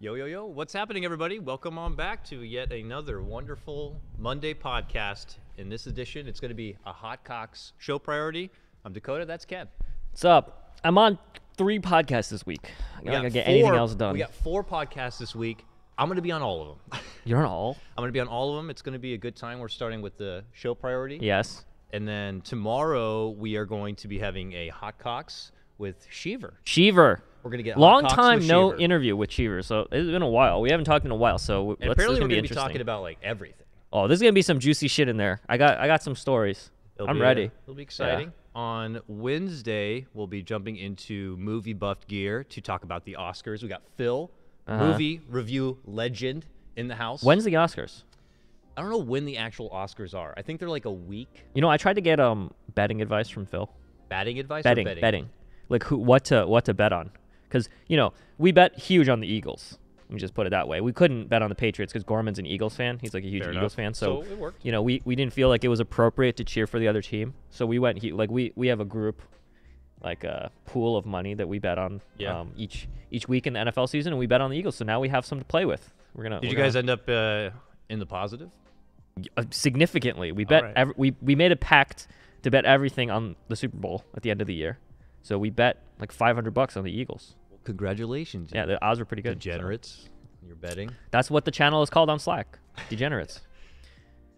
Yo, yo, yo. What's happening, everybody? Welcome on back to yet another wonderful Monday podcast. In this edition, it's going to be a HotCox show priority. I'm Dakota. That's Ken. What's up? I'm on 3 podcasts this week. I gotta get anything else done. We got 4 podcasts this week. I'm going to be on all of them. You're on all? I'm going to be on all of them. It's going to be a good time. We're starting with the show priority. Yes. And then tomorrow, we are going to be having a HotCox with Sheaver. We're going to get long HotCox time with no Sheaver. interview with Cheever, so it's been a while. We haven't talked in a while, so And let's apparently, we're be going to be interesting. talking about like everything. Oh, there's gonna be some juicy shit in there. I got some stories. I'm ready. It'll be exciting. Yeah. On Wednesday, we'll be jumping into movie buffed gear to talk about the Oscars. We got Phil, movie review legend, in the house. When's the Oscars? I don't know when the actual Oscars are. I think they're like a week. You know, I tried to get betting advice from Phil. Batting advice? Betting. Like what to bet on. Because, you know, we bet huge on the Eagles. Let me just put it that way. We couldn't bet on the Patriots because Gorman's an Eagles fan. He's like a huge Eagles fan. So it worked. You know, we didn't feel like it was appropriate to cheer for the other team. So we went, we have a group, like a pool of money that we bet on each week in the NFL season, and we bet on the Eagles. So now we have some to play with. Did you guys end up in the positive? Significantly. We bet we made a pact to bet everything on the Super Bowl at the end of the year. So we bet like $500 on the Eagles. Congratulations. Yeah, the odds were pretty good. Degenerates. So. You're betting. That's what the channel is called on Slack. Degenerates.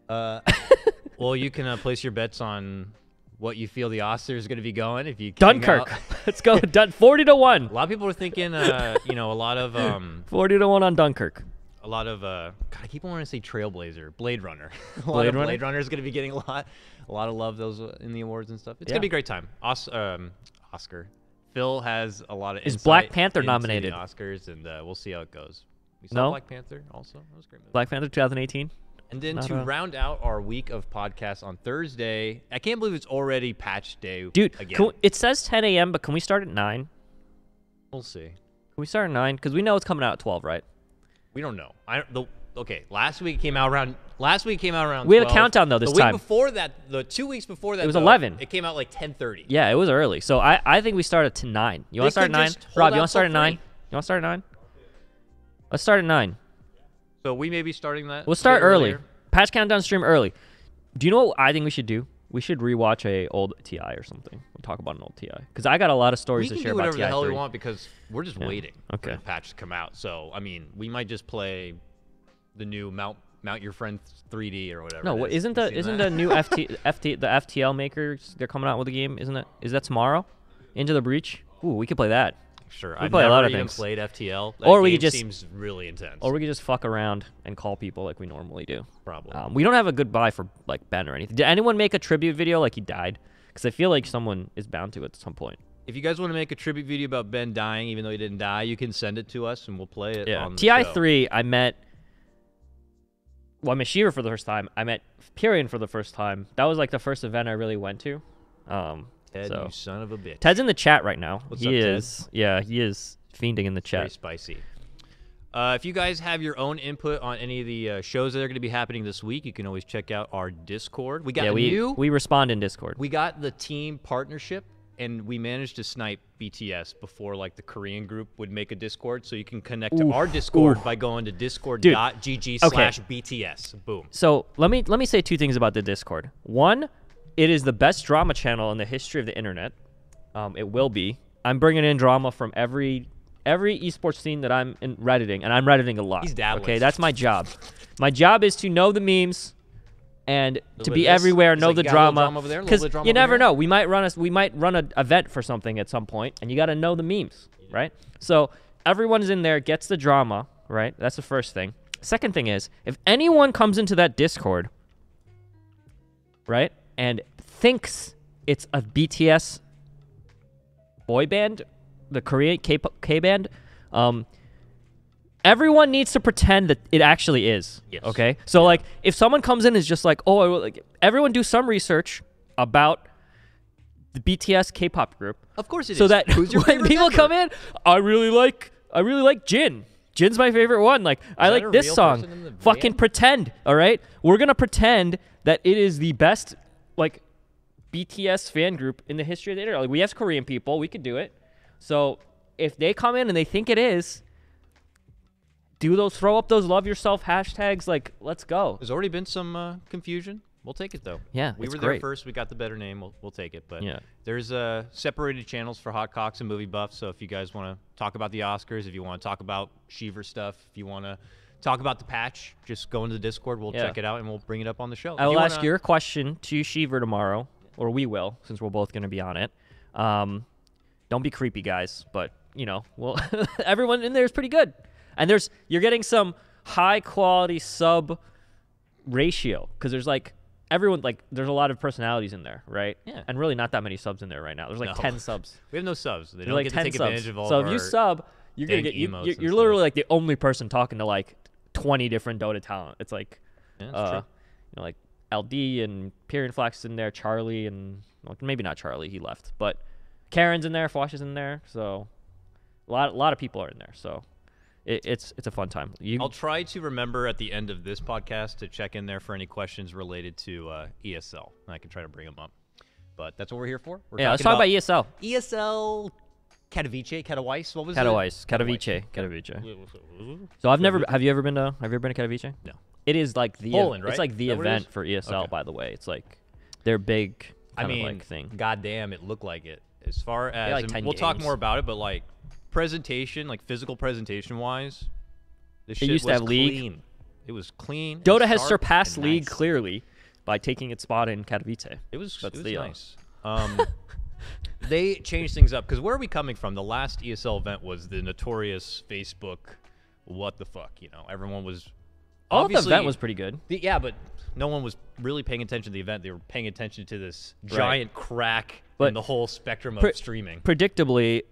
Well, you can place your bets on what you feel the Oscars is going to be going. If you Dunkirk. Let's go. 40-1. A lot of people are thinking, a lot of 40-1 on Dunkirk. A lot of God, I keep wanting to say Trailblazer, Blade Runner. Blade Runner is going to be getting a lot of love those in the awards and stuff. It's going to be a great time. Oscar. Phil has a lot of insight. Is Black Panther into nominated? The Oscars, and we'll see how it goes. We saw Black Panther also. That was a great movie. Black Panther 2018. And then to round out our week of podcasts on Thursday, I can't believe it's already patch day. Dude, again. It says 10 a.m., but can we start at 9? We'll see. Can we start at 9? Because we know it's coming out at 12, right? We don't know. Last week it came out around. 12. We had a countdown though this time. The week before that, the 2 weeks before that, it was 11. It came out like 10:30. Yeah, it was early. So I think we start at 9. You want to start at 9? Rob, you want to start at 9? You want to start at 9? Let's start at 9. So we may be starting that. We'll start early. Patch countdown stream early. Do you know what I think we should do? We should rewatch a old TI or something. We'll talk about an old TI because I got a lot of stories to share about TI. We can do whatever the hell we want because we're just waiting for the patch to come out. So I mean, we might just play the new Mount Your Friend 3D or whatever. No, isn't the new the FTL makers? They're coming out with a game, isn't it? Is that tomorrow? Into the Breach. Ooh, we could play that. Sure, I've never even played FTL. Or we could just seems really intense. Or we could just fuck around and call people like we normally do. Probably. We don't have a goodbye for like Ben or anything. Did anyone make a tribute video like he died? Because I feel like someone is bound to at some point. If you guys want to make a tribute video about Ben dying, even though he didn't die, you can send it to us and we'll play it. Yeah. On the show. TI3, I met Sheaver for the first time. I met Pyrian for the first time. That was like the first event I really went to. Ted, you son of a bitch. Ted's in the chat right now. What's up, Ted? Yeah, he is fiending in the chat. Very spicy. If you guys have your own input on any of the shows that are going to be happening this week, you can always check out our Discord. We got we respond in Discord. We got the team partnership, and we managed to snipe BTS before like the Korean group would make a Discord, so you can connect to our Discord by going to discord.gg/BTS. Boom. So let me say 2 things about the Discord. One, it is the best drama channel in the history of the internet. It will be. I'm bringing in drama from every esports scene that I'm in Redditing, and I'm Redditing a lot. He's dabbling. Okay, that's my job. My job is to know the memes and to be everywhere, know the drama. Because you never know. We might run an event for something at some point, and you got to know the memes, right? So everyone's in there, gets the drama, right? That's the first thing. Second thing is, if anyone comes into that Discord, right, and thinks it's a BTS boy band, the Korean K-band, everyone needs to pretend that it actually is. Yes. Okay? So, like, if someone comes in and is just like, everyone do some research about the BTS K-pop group. Of course it is. So that when people come in, I really like Jin. Jin's my favorite one. Like, I like this song. Fucking pretend, all right? We're going to pretend that it is the best, like, BTS fan group in the history of the internet. Like, we have Korean people. We could do it. So if they come in and they think it is, do those, throw up those love yourself hashtags. Like, let's go. There's already been some confusion. We'll take it, though. Yeah, we were there first. We got the better name. We'll take it. But there's separated channels for HotCox and Movie Buff. So if you guys want to talk about the Oscars, if you want to talk about Sheever stuff, if you want to talk about the patch, just go into the Discord. We'll check it out, and we'll bring it up on the show. I will ask your question to Sheever tomorrow, or we will, since we're both going to be on it. Don't be creepy, guys. But, well, everyone in there is pretty good. And you're getting some high-quality sub ratio because there's, everyone, there's a lot of personalities in there, right? Yeah. And really not that many subs in there right now. There's 10 subs. We have no subs. They don't get to take advantage of all So of if you sub, you're going to get, you're literally the only person talking to 20 different Dota talent. It's true. LD and Pyrian Flax is in there, Charlie and, maybe not Charlie, he left. But Karen's in there, Fosh is in there. So a lot of people are in there. So it's a fun time. I'll try to remember at the end of this podcast to check in there for any questions related to ESL. I can try to bring them up. But that's what we're here for. Let's talk about ESL. ESL Katowice. What was Katowice. Katowice. So have you ever been to Katowice? No. It is like the Poland, right? It's like the event for ESL, by the way. It's like their big thing. Goddamn, it looked like it. As far as we'll games. talk more about it, but presentation, physical presentation wise, this shit used was to have clean. League. It was clean. Dota has surpassed League clearly by taking its spot in Katowice. It was nice. They changed things up because where are we coming from? The last ESL event was the notorious Facebook. What the fuck? Everyone was. All the event was pretty good. But no one was really paying attention to the event. They were paying attention to this giant crack in the whole spectrum of streaming. Predictably,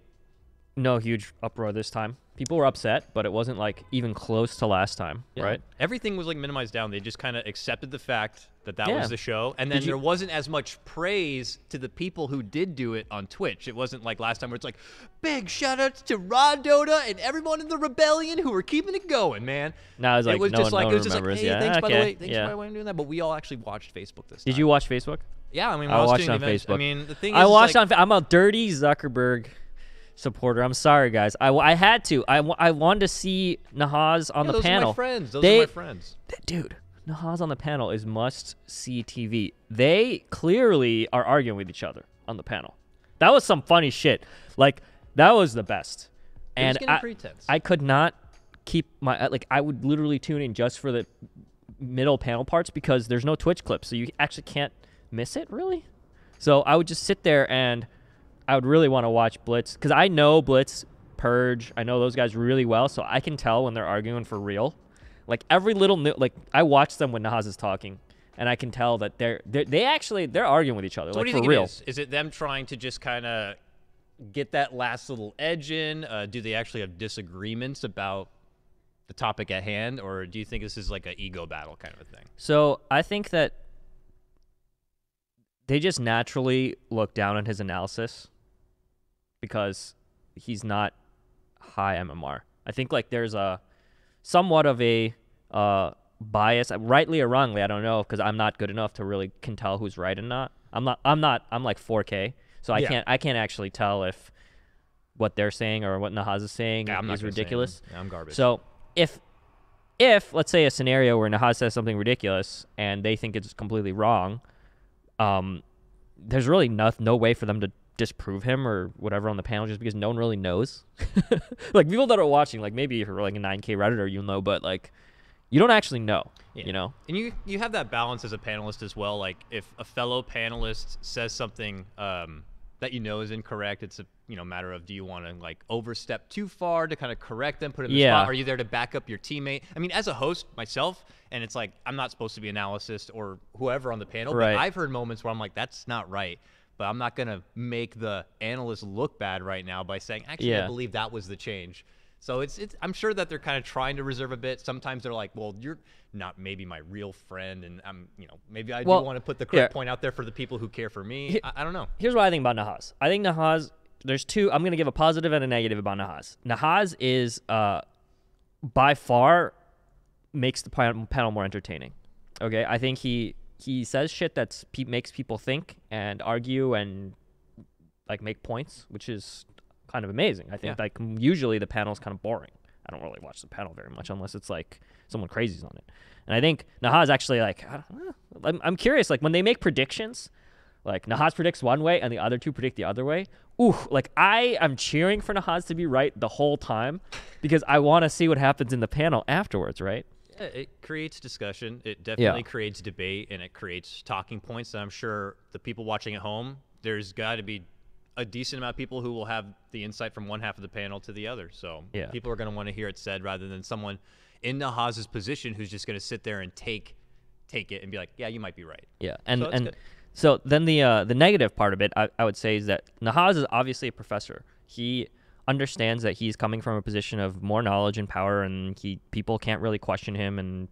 no huge uproar this time. People were upset, but it wasn't even close to last time, right? Everything was minimized down. They just kind of accepted the fact that was the show, and then there wasn't as much praise to the people who did do it on Twitch. It wasn't like last time where it's big shout outs to Raw Dota and everyone in the Rebellion who were keeping it going, man. No, it was just like hey, thanks by the way, thanks by the way I'm doing that. But we all actually watched Facebook this time. Did you watch Facebook? Yeah, I I watched on events, Facebook. The thing is, I watched on. I'm a dirty Zuckerberg supporter. I'm sorry, guys. I had to. I wanted to see Nahaz on the panel. Those are my friends. Dude, Nahaz on the panel is must-see TV. They clearly are arguing with each other on the panel. That was some funny shit. That was the best. And I could not keep my I would literally tune in just for the middle panel parts because there's no Twitch clips, so you actually can't miss it, really. So I would just sit there and I would really want to watch Blitz because I know Blitz, Purge, I know those guys really well, so I can tell when they're arguing for real. Every little I watch them when Nahaz is talking, and I can tell that they're arguing with each other. So what do you for think real. it is? Is it them trying to just kind of get that last little edge in? Do they actually have disagreements about the topic at hand, or do you think this is an ego battle kind of a thing? So I think that they just naturally look down on his analysis because he's not high MMR. I think like there's somewhat of a bias, rightly or wrongly, I don't know, because I'm not good enough to really can tell who's right and not. I'm like 4K, so I can't actually tell if what they're saying or what Nahaz is saying is ridiculous. I'm garbage. So if let's say a scenario where Nahaz says something ridiculous and they think it's completely wrong, there's really no way for them to disprove him or whatever on the panel, just because no one really knows. Like people that are watching, like maybe if you're like a 9K Redditor, you'll know, but like you don't actually know, you know? And you have that balance as a panelist as well. Like if a fellow panelist says something that you know is incorrect, it's a matter of, do you want to like overstep too far to kind of correct them, put in the spot? Are you there to back up your teammate? I mean, as a host myself, and it's like I'm not supposed to be an analyst or whoever on the panel, but I've heard moments where I'm like, that's not right. But I'm not going to make the analyst look bad right now by saying, actually, I believe that was the change. So it's I'm sure that they're kind of trying to reserve a bit. Sometimes they're like, well, you're not maybe my real friend, and I'm, maybe I do want to put the correct point out there for the people who care for me. I don't know. Here's what I think about Nahaz. I think Nahaz, there's two. I'm going to give a positive and a negative about Nahaz. Nahaz is by far makes the panel more entertaining. Okay, I think he says shit that makes people think and argue and like make points, which is kind of amazing. I think like usually the panel's kind of boring. I don't really watch the panel very much unless it's like someone crazy's on it. And I think Nahaz actually like, I don't know, I'm curious, like when they make predictions, like Nahaz predicts one way and the other two predict the other way. Ooh, like I am cheering for Nahaz to be right the whole time because I want to see what happens in the panel afterwards, right? Yeah, it creates discussion. It definitely creates debate, and it creates talking points. And I'm sure the people watching at home, there's got to be a decent amount of people who will have the insight from one half of the panel to the other. So people are going to want to hear it said rather than someone in Nahaz's position who's just going to sit there and take it and be like, yeah, you might be right. Yeah, so then the negative part of it, I would say, is that Nahaz is obviously a professor. He understands that he's coming from a position of more knowledge and power, and people can't really question him, and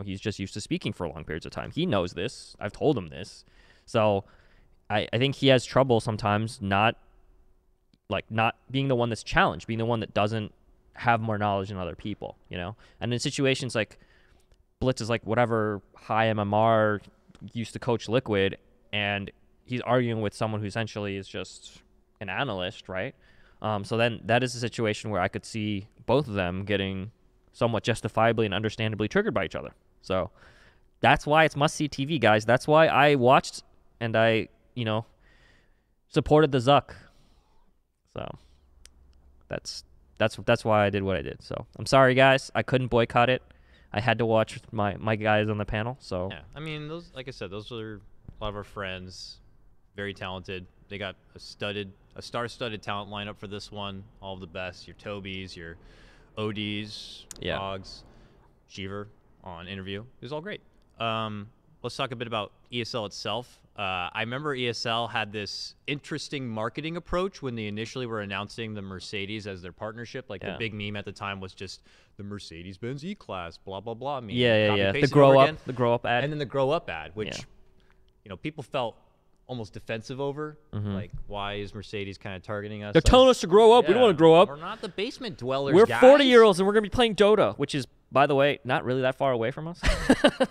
he's just used to speaking for long periods of time. He knows this. I've told him this. So I think he has trouble sometimes not being the one that's challenged, being the one that doesn't have more knowledge than other people, And in situations like Blitz is like whatever high MMR used to coach Liquid, and he's arguing with someone who essentially is just an analyst, right? So then that is a situation where I could see both of them getting somewhat justifiably and understandably triggered by each other. So that's why it's must-see TV, guys. That's why I watched and I, supported the Zuck. So that's why I did what I did. So I'm sorry, guys. I couldn't boycott it. I had to watch my guys on the panel. So yeah, I mean, those, like I said, those are a lot of our friends, very talented. They got a star-studded talent lineup for this one. All of the best. Your Tobys, your ODs, Dogs, Sheever on interview. It was all great. Let's talk a bit about ESL itself. I remember ESL had this interesting marketing approach when they initially were announcing the Mercedes as their partnership. Like the big meme at the time was just the Mercedes-Benz E-Class, blah, blah, blah. Meme. Yeah. The grow up ad. And then the grow up ad, which, people felt almost defensive over. Like, why is Mercedes kind of targeting us? They're telling us to grow up. We don't want to grow up. We're not the basement dwellers, We're guys. 40-year-olds, and we're going to be playing Dota, which is, by the way, not really that far away from us.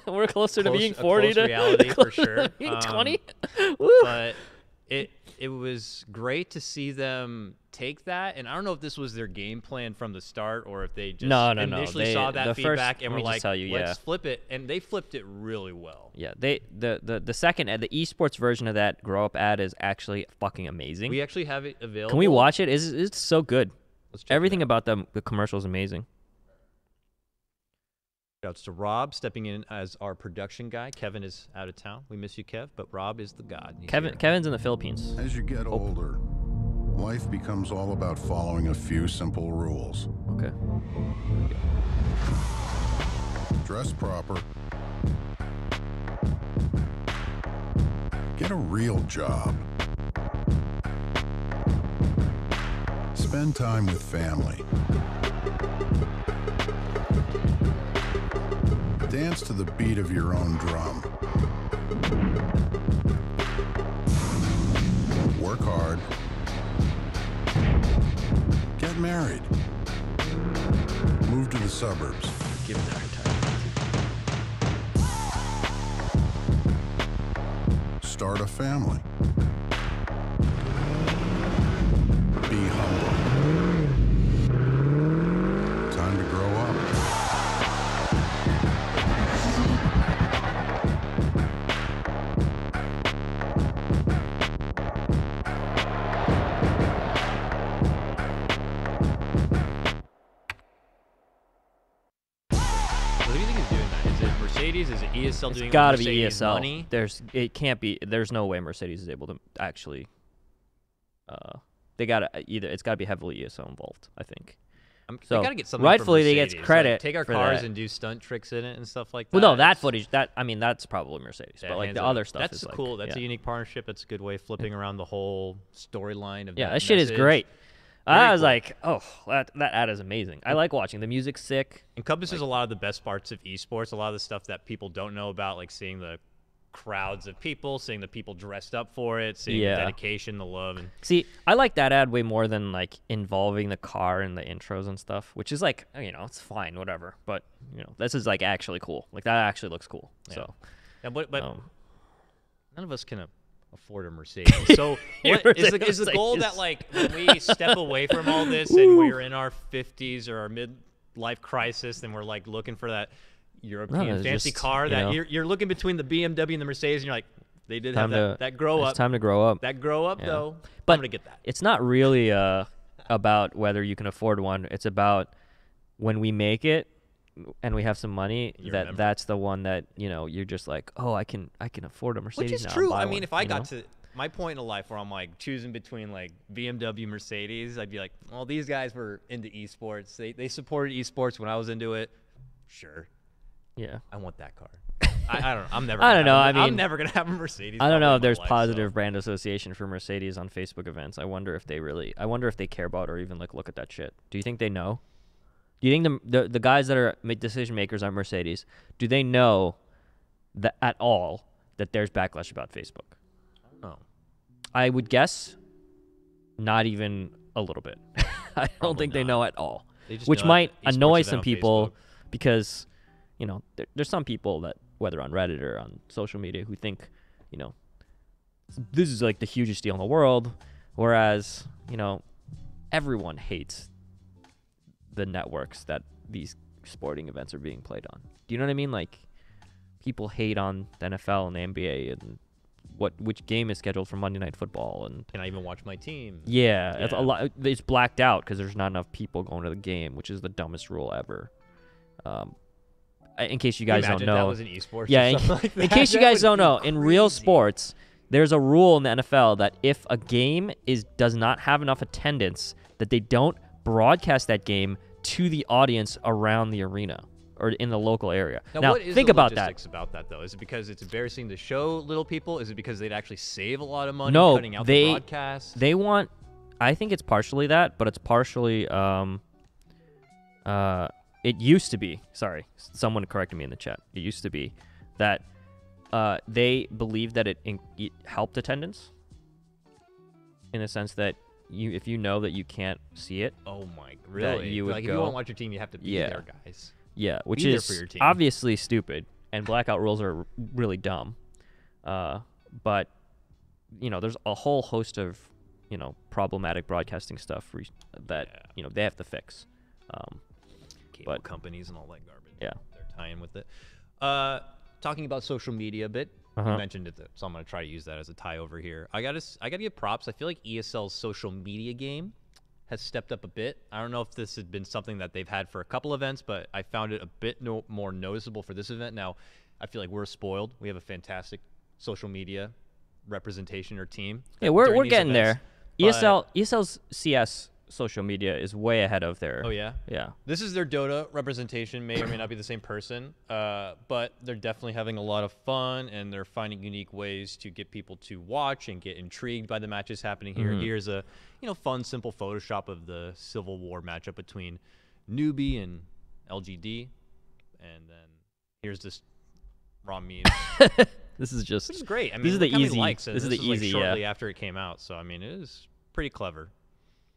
We're closer to being 40 to reality for sure. Being 20. But it was great to see them take that, and I don't know if this was their game plan from the start or if they just initially saw that feedback and were like, let's flip it, and they flipped it really well. Yeah, the second ad, the esports version of that grow up ad is actually fucking amazing. We actually have it available. Can we watch it? It's so good. Everything about the commercial is amazing. Shouts to Rob stepping in as our production guy. Kevin is out of town. We miss you, Kev, but Rob is the god. Kevin's in the Philippines. As you get older, life becomes all about following a few simple rules. Okay. Dress proper. Get a real job. Spend time with family. Dance to the beat of your own drum. Work hard. Get married. Move to the suburbs. Give it a hard time. Start a family. Be humble. Time to grow up. Is it ESL doing? It's got to be ESL. Money? There's no way Mercedes is able to actually. It's got to be heavily ESL involved, I think. They got to get something. Rightfully, they get credit. Like, take our cars and do stunt tricks in it and stuff like that. Well, no, that footage. That's probably Mercedes, but like the other stuff. That's cool. That's a unique partnership. That's a good way of flipping around the whole storyline of. That shit is great. I was like, oh, that ad is amazing. I like watching. The music's sick. Encompasses a lot of the best parts of esports, a lot of the stuff that people don't know about, like seeing the crowds of people, seeing the people dressed up for it, seeing the dedication, the love. And see, I like that ad way more than like involving the car and the intros and stuff, which is like, it's fine, whatever. But, this is like actually cool. Like that actually looks cool. Yeah. So, but none of us can afford a Mercedes. So is the goal that like when we step away from all this and we're in our 50s or our mid life crisis and we're like looking for that European fancy just, car that you're looking between the BMW and the Mercedes, and you're like, they did have that grow up. It's time to grow up. That grow up though. But I'm gonna get that. It's not really about whether you can afford one. It's about when we make it and we have some money, that's the one that, you know, you're just like, oh, I can afford a Mercedes. Which is now true. I mean, if I got to my point in life where I'm like choosing between like BMW, Mercedes, I'd be like, well, these guys were into esports. They supported esports when I was into it. Sure. Yeah. I want that car. I don't know. I'm never. I'm never gonna have a Mercedes. I don't know if there's positive brand association for Mercedes on Facebook events. I wonder if they care about or even like look at that shit. Do you think they know? Do you think the guys that are decision makers on Mercedes, do they know that at all that there's backlash about Facebook? I don't know. I would guess not even a little bit. I don't think they know at all, which might annoy some people because, you know, there's some people that, whether on Reddit or on social media, who think, you know, this is like the hugest deal in the world, whereas, you know, everyone hates the networks that these sporting events are being played on. Do you know what I mean? Like, people hate on the NFL and the NBA and which game is scheduled for Monday Night Football, and can I even watch my team? Yeah. It's a lot. It's blacked out because there's not enough people going to the game, which is the dumbest rule ever. In case you guys don't know, that was an esports. Yeah, in case you guys don't know, in real sports, there's a rule in the NFL that if a game does not have enough attendance, that they don't broadcast that game to the audience around the arena or in the local area. Now what is think the about logistics about that, though? Is it because it's embarrassing to show little people? Is it because they'd actually save a lot of money cutting out the broadcast? They want. I think it's partially that, but it's partially. It used to be. Sorry, someone corrected me in the chat. It used to be that they believed that it helped attendance, in the sense that if you know that you can't see it. Oh my! Really? You would if you want to watch your team, you have to be there, guys. Yeah, which is obviously stupid, and blackout rules are really dumb. But, you know, there's a whole host of, you know, problematic broadcasting stuff that, you know, they have to fix. Cable companies and all that garbage. Yeah. They're tying with it. Talking about social media a bit. You mentioned it, so I'm going to try to use that as a tie over here. I gotta give props. I feel like ESL's social media game has stepped up a bit. I don't know if this had been something that they've had for a couple events, but I found it a bit more noticeable for this event. Now, I feel like we're spoiled. We have a fantastic social media representation or team. Yeah, we're getting there. ESL's CS social media is way ahead of their. Oh yeah. Yeah. This is their Dota representation. May or may not be the same person, but they're definitely having a lot of fun, and they're finding unique ways to get people to watch and get intrigued by the matches happening here. Here's a fun, simple Photoshop of the Civil War matchup between Newbie and LGD, and then here's this raw meme. This is just. Which is great. I mean, this is the easy. Likes it. This is the easy. Like shortly after it came out, so I mean, it is pretty clever.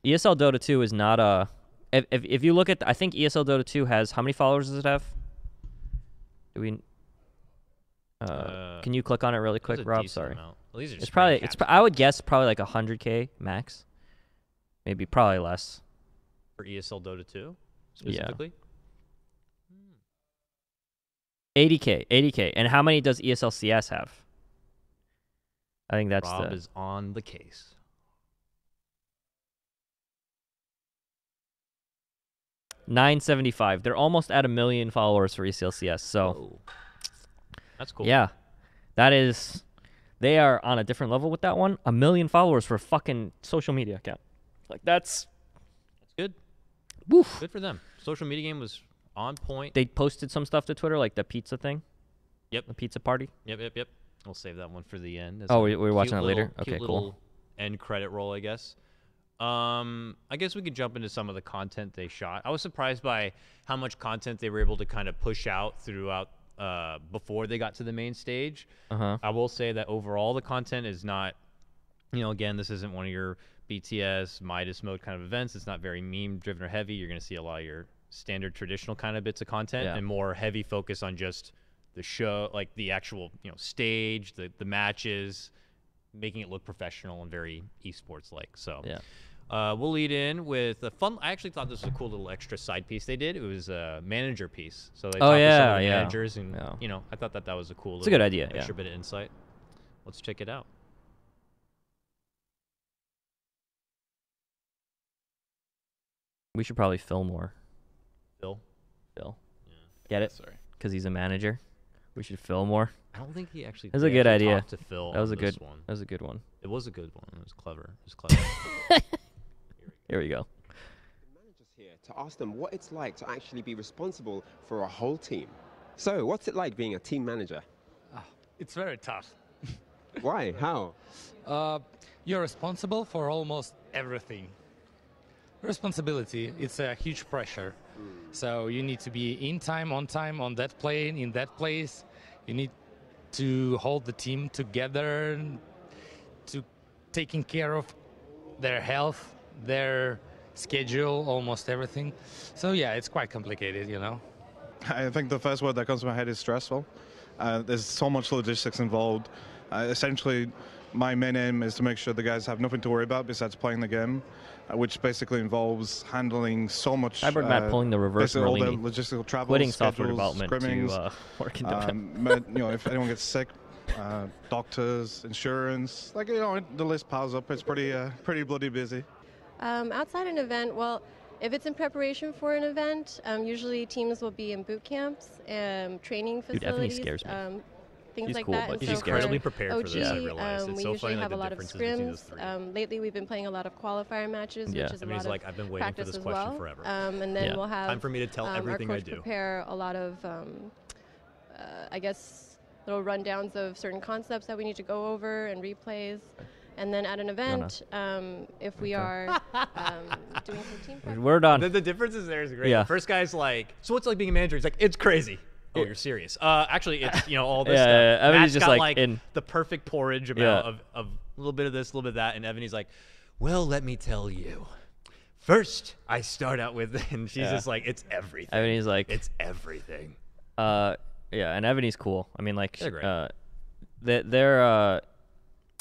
ESL Dota 2 is not a. If you look at, I think ESL Dota 2 has, how many followers does it have? Do we? Can you click on it really quick, Rob? Sorry. Well, these are just I would guess probably like 100K max. Maybe probably less. For ESL Dota 2 specifically. Yeah. 80K. And how many does ESL CS have? I think that's Rob is on the case. 975. They're almost at 1 million followers for ESL CS. So that's cool. Yeah, that is. They are on a different level with that one. 1 million followers for a fucking social media account. Like that's good. Woof. Good for them. Social media game was on point. They posted some stuff to Twitter, like the pizza thing. Yep. The pizza party. Yep. We'll save that one for the end. Oh, we're watching that later. Okay, cool. End credit roll, I guess. I guess we could jump into some of the content they shot. I was surprised by how much content they were able to kind of push out throughout before they got to the main stage. I will say that overall the content is not, again, this isn't one of your BTS, Midas mode kind of events. It's not very meme driven or heavy. You're going to see a lot of your standard traditional kind of bits of content and more heavy focus on just the show, like the actual, stage, the matches, making it look professional and very esports like. So We'll lead in with a fun. I actually thought this was a cool little extra side piece they did. It was a manager piece. So they talked to some of the managers, and you know, I thought that was a cool. It's a good idea. Extra bit of insight. Let's check it out. We should probably Phil more. Phil. Yeah. Get it? Sorry. Because he's a manager. We should Phil more. I don't think he actually. That's a good idea. To Phil that was a good one. That was a good one. It was a good one. It was clever. It was clever. Here we go. Managers here to ask them what it's like to actually be responsible for a whole team. So, what's it like being a team manager? It's very tough. Why? How? You're responsible for almost everything. Responsibility, it's a huge pressure. So you need to be in time, on that plane, in that place. You need to hold the team together, to taking care of their health, their schedule, almost everything. So yeah, it's quite complicated, you know. I think the first word that comes to my head is stressful. There's so much logistics involved. Essentially, my main aim is to make sure the guys have nothing to worry about besides playing the game, which basically involves handling so much. Cyborg Matt pulling the reverse all the Merlini. logistical travel, Quitting schedules, software development scrimmings, to work in development. you know, if anyone gets sick, doctors, insurance, like, you know, the list piles up. It's pretty bloody busy. Outside an event, well, if it's in preparation for an event, usually teams will be in boot camps, training facilities. Dude, Effany scares me. Things She's like cool, that. but And She's so incredibly for prepared OG, for this. I realized it's we so usually funny, have like, a the lot of differences between those scrims. three. Lately, we've been playing a lot of qualifier matches, which is a lot of I've been waiting for practice this as question well. forever. And then we'll have time for me to tell everything our I coach do. prepare a lot of, I guess, little rundowns of certain concepts that we need to go over and replays. And then at an event, if we are doing some team prep. We're done. The differences there is great. Yeah. The first guy's like, so what's it like being a manager? He's like, it's crazy. Oh, you're serious. Actually, it's, you know, all this stuff. Evan Matt's is just got, like in the perfect porridge amount of a little bit of this, a little bit of that. And Evan, he's like, well, let me tell you. First, I start out with, and she's just like, it's everything. Evan is like, it's everything. Yeah, and Ebony's cool. I mean, like, They're great. they're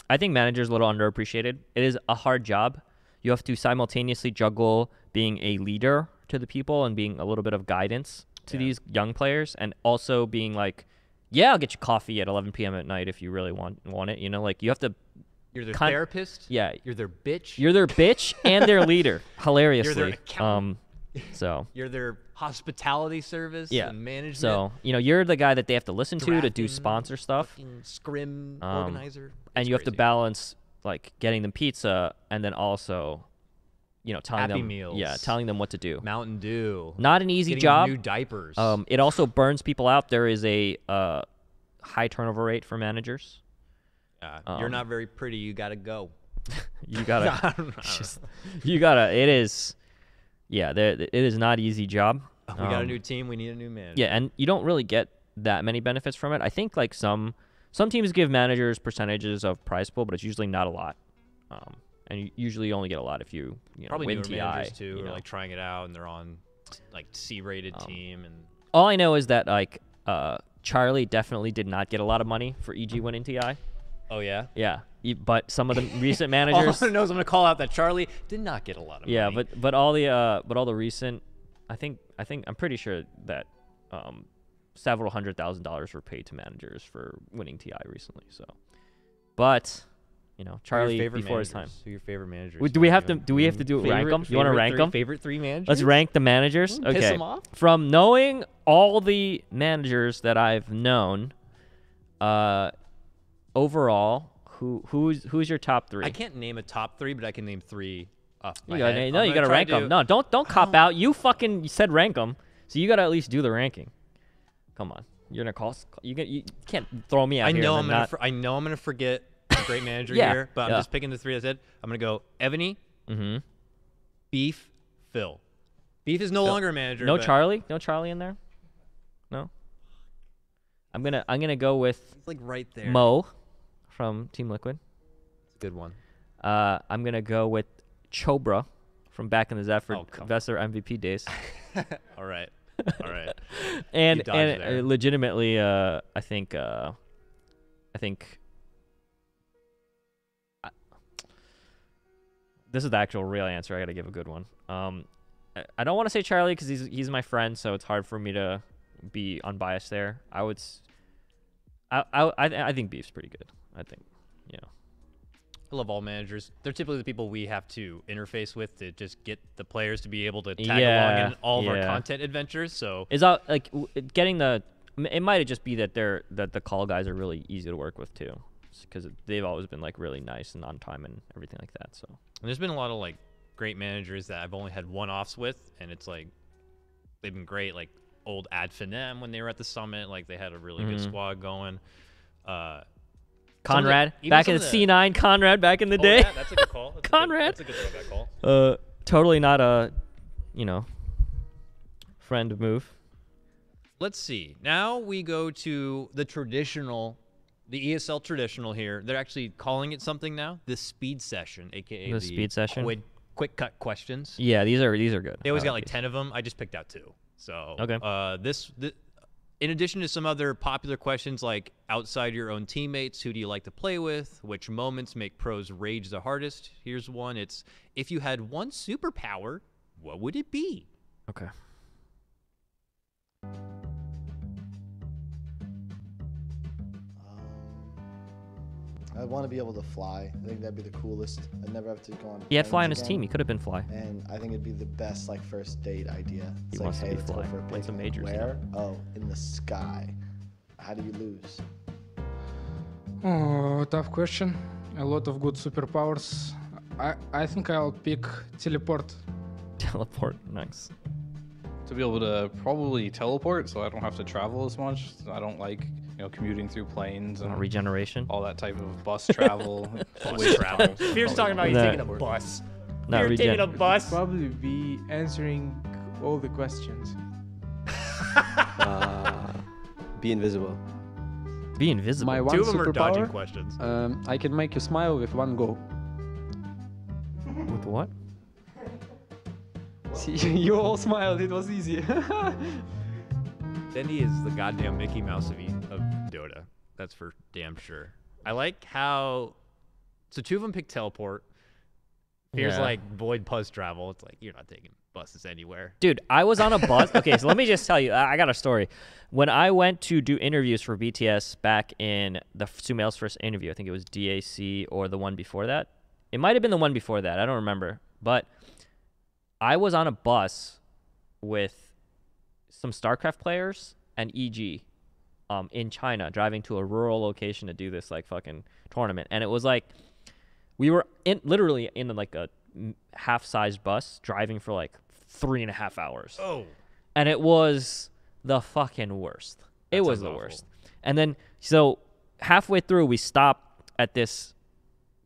I think managers a little underappreciated. It is a hard job. You have to simultaneously juggle being a leader to the people and being a little bit of guidance to these young players, and also being like, yeah, I'll get you coffee at 11 p.m. at night if you really want it. You know, like, you have to. You're their therapist. Yeah. You're their bitch. You're their bitch and their leader. Hilariously. You're their accountant. So. You're their hospitality service and management. So, you know, you're the guy that they have to listen to do sponsor stuff. Scrim organizer. And you have to balance, like, getting them pizza and then also, you know, telling Happy them meals. Yeah, telling them what to do. Mountain Dew. Not an easy Getting job. New diapers. It also burns people out. There is a high turnover rate for managers. You're not very pretty. You gotta go. You gotta. You gotta. It is. Yeah, it is not an easy job. We got a new team. We need a new manager. Yeah, and you don't really get that many benefits from it. I think, like, some teams give managers percentages of prize pool, but it's usually not a lot. And you usually only get a lot if you probably win newer TI. managers too, You know? or like trying it out, and they're on like C-rated team. And all I know is that, like, Charlie definitely did not get a lot of money for EG winning TI. Oh yeah. Yeah, but some of the recent managers. All I know is I'm gonna call out that Charlie did not get a lot of money. Yeah, but all the recent, I'm pretty sure that several $100,000 were paid to managers for winning TI recently. So, but you know, Charlie before his time. Who are your favorite managers? Do we have to do rank them? You want to rank them? Favorite three managers? Let's rank the managers. Okay. Piss them off? From knowing all the managers that I've known, overall, who's your top three? I can't name a top three, but I can name three off my You head. gotta rank them. No, don't cop out. You fucking said rank them, so you gotta at least do the ranking. Come on, you're gonna call. You can't throw me out I here. know and I'm gonna forget a great manager Yeah, here, but I'm just picking the three I said. I'm gonna go Evany, Beef, Phil. Beef is no longer a manager. No but Charlie. No Charlie in there. No. I'm gonna go with He's like right there. Mo from Team Liquid. It's a good one. I'm gonna go with Chobra from back in the Zephyr Oh, come Vesser MVP days. All right. All right. and dodged there. legitimately, I think this is the actual real answer. I got to give a good one. I don't want to say Charlie because he's my friend, so it's hard for me to be unbiased there. I think Beef's pretty good. I think, I love all managers. They're typically the people we have to interface with to just get the players to be able to tag along in all of our content adventures. So is that like getting the? It might just be that the call guys are really easy to work with too, because they've always been like really nice and on time and everything like that. So and there's been a lot of like great managers that I've only had one-offs with, and it's like they've been great. Like old Ad Finem when they were at the summit, like they had a really good squad going. Conrad back in the C9. Conrad back in the day. Yeah, that's a good call. Conrad. That's a good throwback call. Totally not a, friend move. Let's see. Now we go to the ESL traditional here. They're actually calling it something now. The speed session, aka the speed session. Quick cut questions. Yeah, these are good. They always got like 10 of them. I just picked out 2. So okay. This in addition to some other popular questions like outside your own teammates, who do you like to play with? Which moments make pros rage the hardest? Here's one. It's if you had one superpower, what would it be? Okay. I want to be able to fly. I think that'd be the coolest. I'd never have to go on. He had fly on planes his again. team. He could have been fly. And I think it'd be the best like first date idea. He It's wants like, to hey, be let's fly. go for a Win some picnic. majors. Where? Oh, in the sky. How do you lose? Oh, tough question. A lot of good superpowers. I think I'll pick teleport. Teleport. Nice. To be able to probably teleport, so I don't have to travel as much. I don't like commuting through planes and regeneration, all that type of bus travel. Bus travel. Fear's talking about he's taking a bus. You're taking a bus. Probably be answering all the questions. Be invisible. Be invisible. My one 2 of them are dodging superpower, questions. I can make you smile with one go. With what? See, you all smiled. It was easy. Dendy is the goddamn Mickey Mouse of Dota. That's for damn sure. I like how... So 2 of them picked teleport. Fear's like void bus travel. It's like, you're not taking buses anywhere. Dude, I was on a bus. Okay, so let me just tell you. I got a story. When I went to do interviews for BTS back in the Sumail's first interview, I think it was DAC or the one before that. It might have been the one before that. I don't remember. But I was on a bus with some StarCraft players and EG in China, driving to a rural location to do this like fucking tournament. And it was like we were literally in like a half-sized bus driving for like 3.5 hours. Oh. And it was the fucking worst. It was the worst. And then so halfway through we stopped at this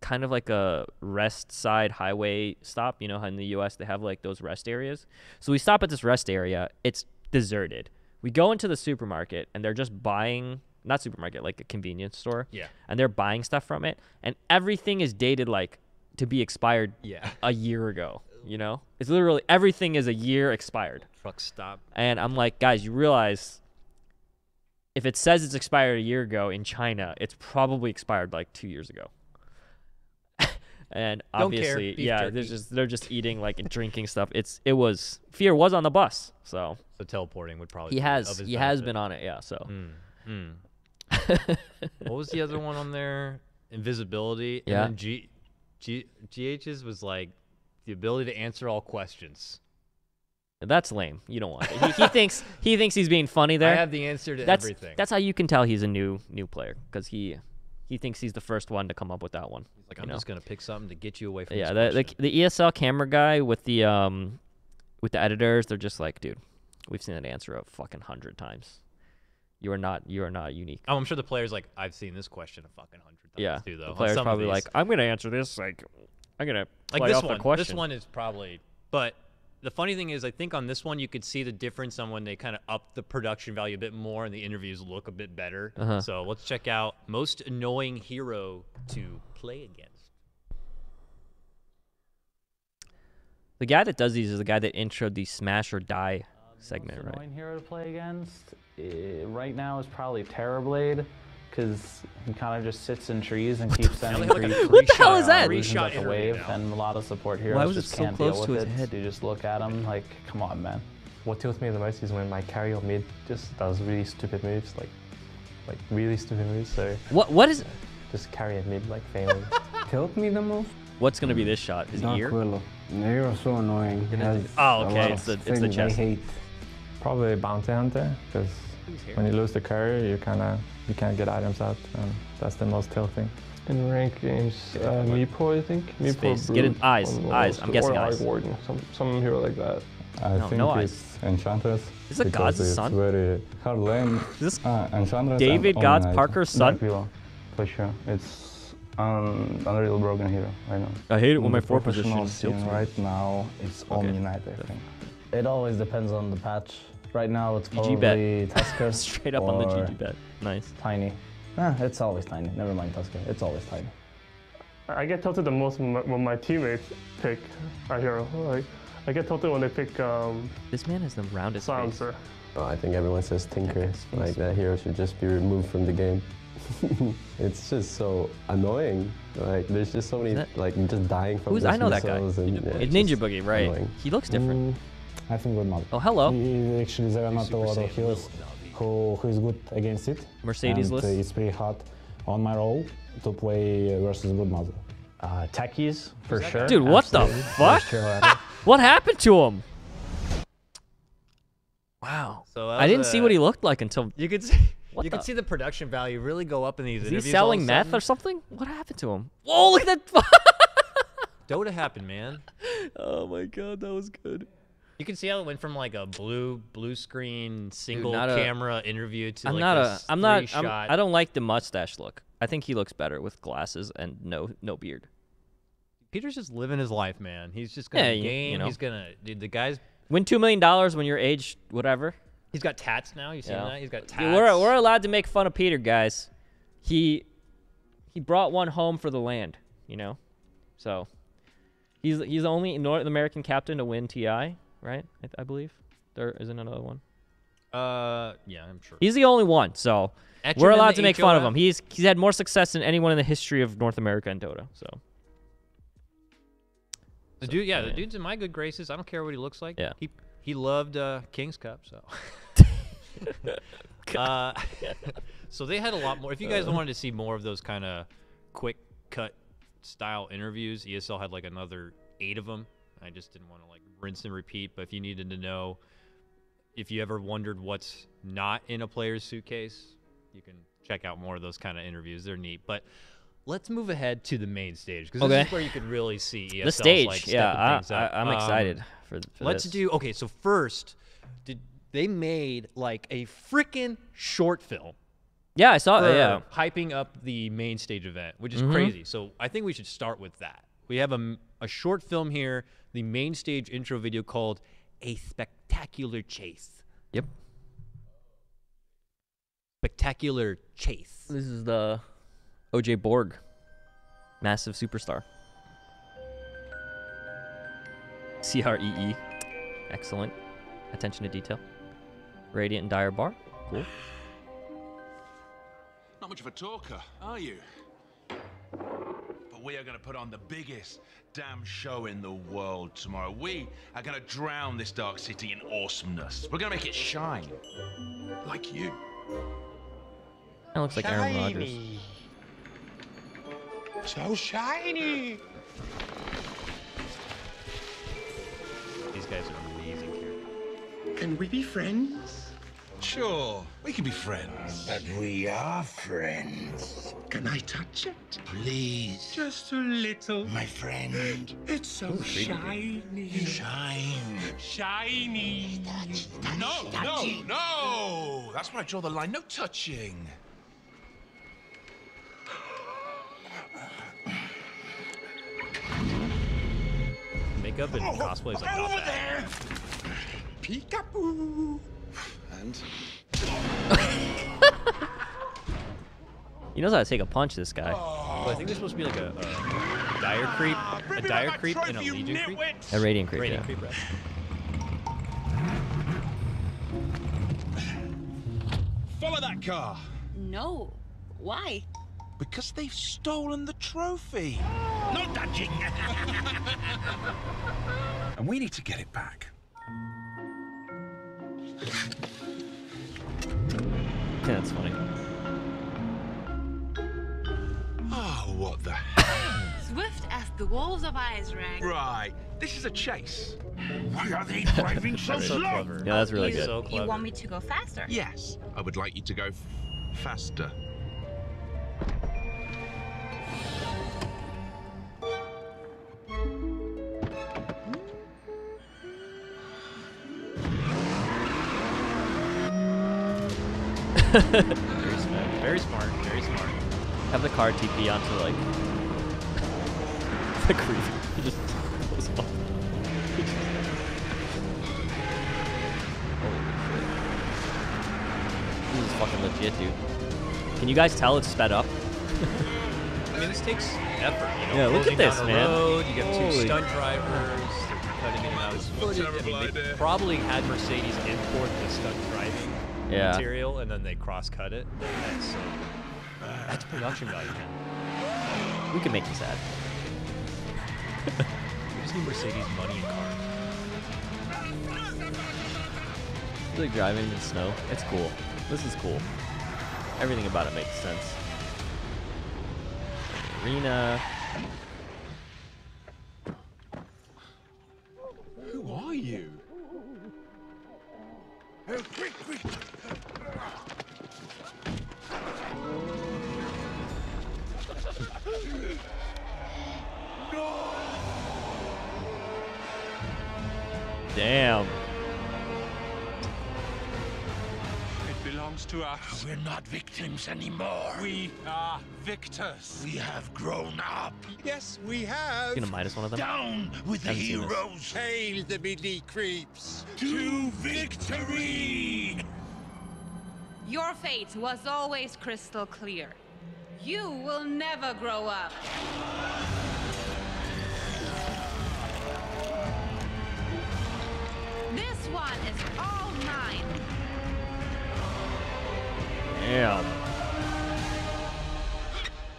kind of like a rest side highway stop. You know how in the US they have like those rest areas. So we stop at this rest area. It's deserted. We go into the supermarket and they're just buying, not supermarket, like a convenience store. Yeah. And they're buying stuff from it. And everything is dated like to be expired a year ago. It's literally everything is a year expired. Truck stop. And I'm like, guys, you realize if it says it's expired a year ago in China, it's probably expired like 2 years ago. And obviously, they're just eating like and drinking stuff. Fear was on the bus, so teleporting would probably he has been on it, so. What was the other one on there? Invisibility. Yeah. And then GH's was like the ability to answer all questions. That's lame. You don't want it. He thinks he's being funny there. I have the answer to everything. That's how you can tell he's a new player, because he thinks he's the first one to come up with that one. He's like, I'm just gonna pick something to get you away from. Yeah, the ESL camera guy with the editors, they're just like, dude, we've seen that answer a fucking 100 times. You are not unique. Oh, I'm sure the player's like, I've seen this question a fucking 100 times too, though. The player's probably like, I'm gonna answer this like, I'm gonna play this off the question. This one is probably, but the funny thing is, I think on this one you could see the difference on when they kind of up the production value a bit more and the interviews look a bit better. So let's check out most annoying hero to play against. The guy that does these is the guy that introed the Smash or Die segment, most right? Annoying hero to play against right now is probably Terrorblade, because he kind of just sits in trees and keeps sending What the hell is that? Like a wave, and a lot of support heroes just can't deal with it. You just look at him like, come on, man. What tilts me the most is when my carry or mid just does really stupid moves, like really stupid moves. So what is? Just carry at mid, like failing. Tilt me the most? What's gonna be this shot? His ear? You're so annoying. Oh, okay. It's the chest. I hate. Probably Bounty Hunter, because when you lose the carry, you can't get items out, and that's the most tilting. In ranked games, Meepo, I think. Meepo, get in eyes. I'm guessing eyes. Warden, some hero like that. I think it's Enchantress. Is it God's son? It's very hard lane. Is this Enchantress David God's Parker's son? For sure. It's Unreal Broken hero right now. I hate it when my 4 position tilts right now. It's Omni-Knight, I think. It always depends on the patch. Right now it's GG probably Tusker. Straight up on the GG bet. Nice. Tiny. It's always Tiny. Never mind Tusker. It's always Tiny. I get tilted the most when my teammates pick a hero. Like, I get tilted when they pick. This man has the roundest Silencer. face. Oh, I think everyone says Tinker. Like that hero should just be removed from the game. It's just so annoying. Like there's just so many like just dying from. I know that guy. And, it's Ninja Boogie, right? Annoying. He looks different. I think good mother. Oh, hello. Actually, there are not a lot of heroes who is good against it. Mercedes list. It's pretty hard on my role to play versus good mother. Techies, for sure. Dude, what the fuck? What happened to him? Wow. So I didn't see what he looked like until you could see. You could see the production value really go up in these interviews. Is he selling meth or something? What happened to him? Whoa, look at that. Dota happened, man. Oh my god, that was good. You can see how it went from like a blue screen single camera interview to I don't like the mustache look. I think he looks better with glasses and no beard. Peter's just living his life, man. He's just gonna game. You know. He's gonna the guys win $2 million when you're age whatever. He's got tats now. You seen that? He's got tats. Dude, we're allowed to make fun of Peter, guys. He brought one home for the land, you know. So he's the only North American captain to win TI. Right, I believe there isn't another one. Yeah, I'm sure. He's the only one, so we're allowed to make fun of him. He's had more success than anyone in the history of North America in Dota. So the dude's in my good graces. I don't care what he looks like. Yeah, he loved King's Cup, so. So they had a lot more. If you guys wanted to see more of those kind of quick cut style interviews, ESL had like another 8 of them. I just didn't want to like rinse and repeat, but if you needed to know, if you ever wondered what's not in a player's suitcase, you can check out more of those kind of interviews. They're neat. But let's move ahead to the main stage, because this is where you could really see ESL. The stage, like, things up. I'm excited for let's this. Okay, so first, they made like a freaking short film. Yeah, I saw it. Yeah, hyping up the main stage event, which is crazy. So I think we should start with that. We have a short film here, the main stage intro video called A Spectacular Chase. Yep. Spectacular Chase. This is the OJ Borg, massive superstar. CREE, excellent. Attention to detail. Radiant and Dire Bar, cool. Not much of a talker, are you? But we are going to put on the biggest damn show in the world tomorrow. We are going to drown this dark city in awesomeness. We're going to make it shine. Like you. That looks like Aaron Rodgers. So shiny. These guys are amazing here. Can we be friends? Sure, we can be friends. But we are friends. Can I touch it? Please. Just a little. My friend. It's so shiny. Shine. Shiny. No. That's where I draw the line. No touching. Makeup and cosplay is like not bad. Peekaboo. And He knows how to take a punch, this guy. Well, I think there's supposed to be like a dire creep, and a legion creep. A radiant creep. Radiant creep, right. Follow that car. No. Why? Because they've stolen the trophy. No dodging. And we need to get it back. Yeah, that's funny. Oh, what the Swift as the wolves of Icerank. Right, this is a chase. Why are they driving so slow? Yeah, that's really good. So clever. You want me to go faster? Yes, I would like you to go faster. Very smart. Very smart. Very smart. Have the car TP onto like the creep. He just goes off. Holy shit. This is fucking legit, dude. Can you guys tell it's sped up? I mean, this takes effort, you know. Yeah, look at this, down the man. road, you got two Holy. stunt drivers. They're cutting in and out of footage. I mean, they probably had Mercedes import the stunt driving material, and then they cross-cut it. That's production value, man. We can make this ad. We just need Mercedes money and cars. It's like driving in the snow. It's cool. This is cool. Everything about it makes sense. Arena. Who are you? Oh, quick, quick. Damn. It belongs to us. We're not victims anymore. We are victors. We have grown up. Yes, we have. Gonna minus one of them. Down with the Haven't seen this. heroes. Hail the midi creeps. To victory! Your fate was always crystal clear. You will never grow up. This one is all mine. Damn.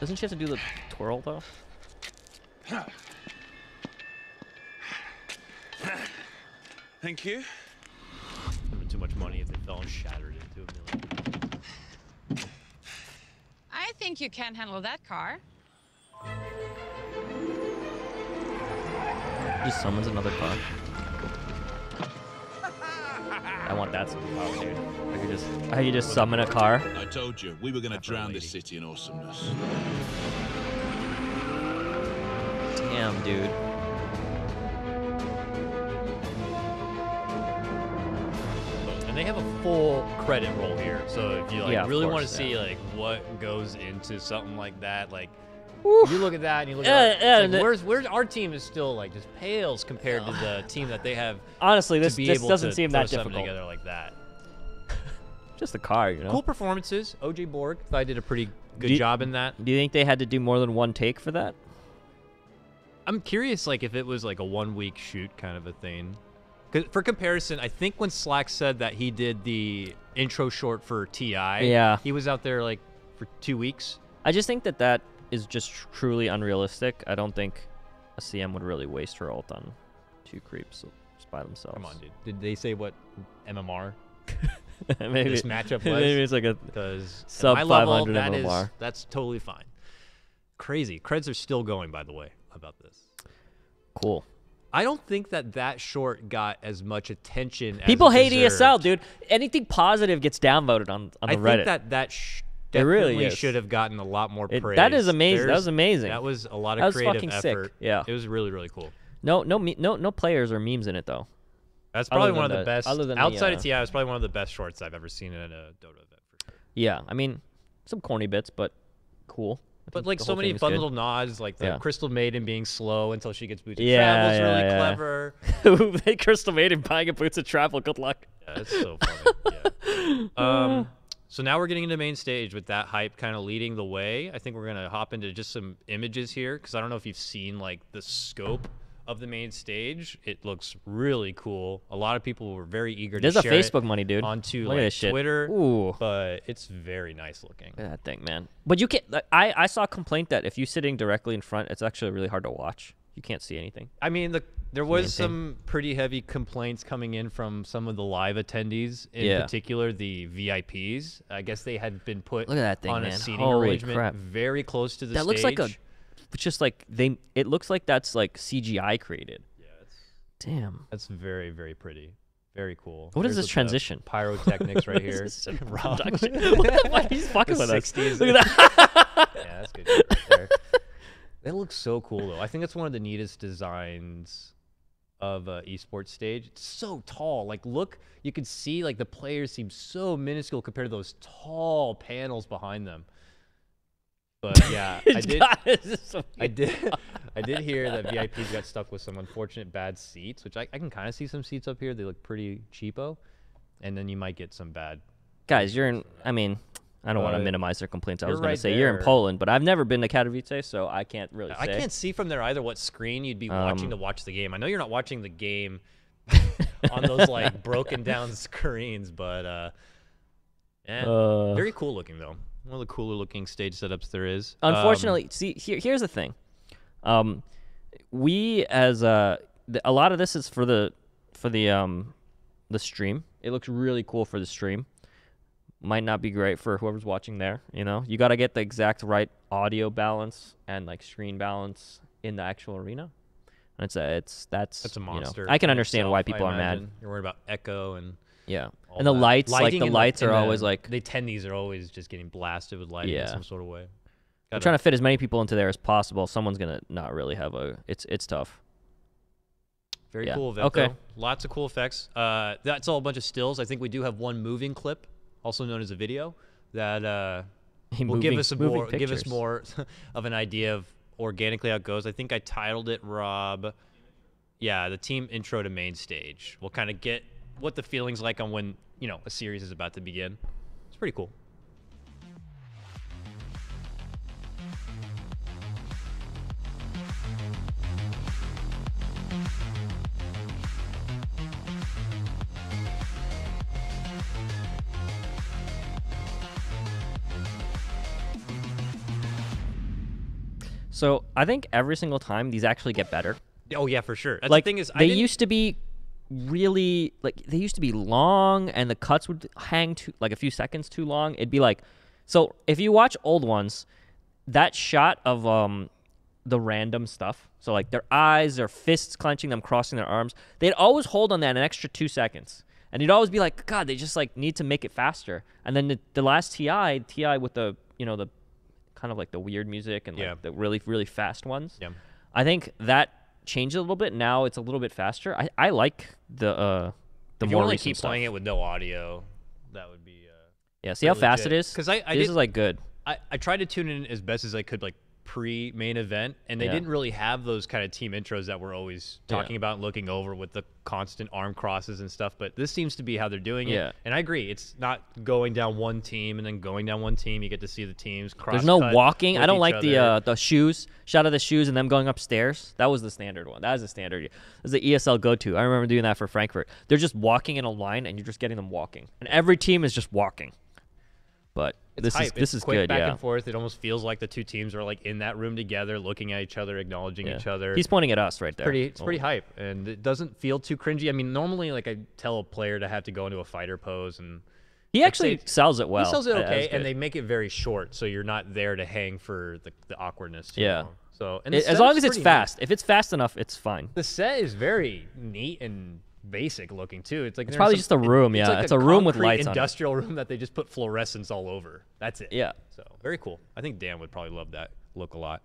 Doesn't she have to do the twirl though? Thank you. Too much money if they fell and shattered into a million. I think you can handle that car. Just summons another car. I want that superpower, dude. I could just summon a car. I told you, we were going to drown this city in awesomeness. Damn, dude. And they have a full credit roll here, so if you like really want to course, see like what goes into something like that, like you look at that and you look at that, like, where's our team is still like just pales compared to the team that they have. Honestly, to this be this able doesn't to seem throw that something difficult. together like that. Just the car, you know. Cool performances. OJ Borg, I did a pretty good job in that. Do you think they had to do more than one take for that? I'm curious, like if it was like a 1 week shoot kind of a thing. For comparison, I think when Slack said that he did the intro short for TI, he was out there like for 2 weeks. I just think that that is just truly unrealistic. I don't think a CM would really waste her ult on two creeps just by themselves. Come on, dude. Did they say what MMR? Maybe this matchup was? Maybe it's like a sub 500 MMR. That's totally fine. Crazy. Creds are still going, by the way, about this. Cool. I don't think that short got as much attention as people it hate deserved. ESL, dude. Anything positive gets downvoted on the Reddit. I think that it really definitely is. should have gotten a lot more praise. That is amazing. That was amazing. That was a lot That of was creative fucking effort. sick. Yeah. It was really, really cool. No players or memes in it though. That's probably one of the best. Other than outside of TI, it's probably one of the best shorts I've ever seen in a Dota event for sure. Yeah, I mean, some corny bits, but cool. But like so many fun little nods, like the Crystal Maiden being slow until she gets boots of travel is really clever. Hey, Crystal Maiden buying a boots of travel. Good luck. Yeah, it's so funny. Yeah. So now we're getting into main stage with that hype kind of leading the way. I think we're gonna hop into just some images here because I don't know if you've seen like the scope of the main stage. It looks really cool. A lot of people were very eager There's to a share Facebook it money, dude. onto Look at like this shit. Twitter. Ooh. But it's very nice looking. Look at that thing, man. But you can't. I saw a complaint that if you're sitting directly in front, it's actually really hard to watch. You can't see anything. I mean, there was some pretty heavy complaints coming in from some of the live attendees, in particular the VIPs. I guess they had been put Look at that thing, on man. a seating Holy arrangement crap. very close to the That stage. looks like it's just like it looks like that's like CGI created. Yeah, damn. That's very, very pretty. Very cool. What is There's this transition? Pyrotechnics right here. This is Rob. what the fuck? He's fucking with us. 60s. Look at that. Yeah, that's good shit right there. That looks so cool, though. I think that's one of the neatest designs of esports stage. It's so tall. Like, look, you can see like the players seem so minuscule compared to those tall panels behind them. But yeah, I did hear that VIPs got stuck with some unfortunate bad seats, which I can kind of see some seats up here. They look pretty cheapo, and then you might get some bad. Guys, you're in. I mean, I don't want to minimize their complaints. I was going right to say you're in there. Poland, but I've never been to Katowice, so I can't really say. I can't see from there either what screen you'd be watching to watch the game. I know you're not watching the game on those like broken down screens, but very cool looking though. One of the cooler looking stage setups there is. Unfortunately, see, here's the thing. We as a lot of this is for the stream. It looks really cool for the stream. Might not be great for whoever's watching there. You know, you got to get the exact right audio balance and like screen balance in the actual arena. And that's a monster. You know, I can understand itself, why people are mad. You're worried about echo and and the lights, lighting like the lights are always like the attendees are always just getting blasted with lighting in some sort of way. We're trying to fit as many people into there as possible. Someone's gonna not really have it's tough. Very cool event. Okay. Though. Lots of cool effects. That's all a bunch of stills. I think we do have one moving clip, also known as a video, that will give us more of an idea of organically how it goes. I think I titled it, Rob. Yeah, the team intro to main stage. We'll kind of get what the feeling's like on when, you know, a series is about to begin. It's pretty cool. So I think every single time these actually get better. Oh yeah, for sure. That's like the thing is, they used to be really they used to be long, and the cuts would hang like a few seconds too long. It'd be like, so if you watch old ones, that shot of the random stuff. So like their eyes, their fists clenching, them crossing their arms. They'd always hold on that an extra 2 seconds. And you'd always be like, God, they just like need to make it faster. And then the last TI with the, you know, the kind of like the weird music and like the really, really fast ones. Yeah. I think that changed a little bit. Now it's a little bit faster. I like the if you more only recent keep stuff. playing it with no audio, that would be yeah. See how fast it is? Because this is like good. I tried to tune in as best as I could, like pre-main event, and they didn't really have those kind of team intros that we're always talking about and looking over with the constant arm crosses and stuff. But this seems to be how they're doing it. And I agree. It's not going down one team and then going down one team. You get to see the teams cross. There's no walking. I don't like the shoes. Shot of the shoes and them going upstairs. That was the standard one. That was the standard. That's the ESL go-to. I remember doing that for Frankfurt. They're just walking in a line, and you're just getting them walking. And every team is just walking. But this is quick good. Back Yeah. and forth. It almost feels like the two teams are like in that room together, looking at each other, acknowledging each other. He's pointing at us right there. It's pretty hype, and it doesn't feel too cringy. I mean, normally, like I tell a player to have to go into a fighter pose, and he actually sells it well. He sells it okay, and they make it very short, so you're not there to hang for the awkwardness. Yeah. So as long as it's fast, if it's fast enough, it's fine. The set is very neat and basic looking too. It's like it's probably just a room. It's Yeah, like it's a room with concrete lights on it. industrial room that they just put fluorescence all over. That's it. Yeah. So very cool. I think Dan would probably love that look a lot.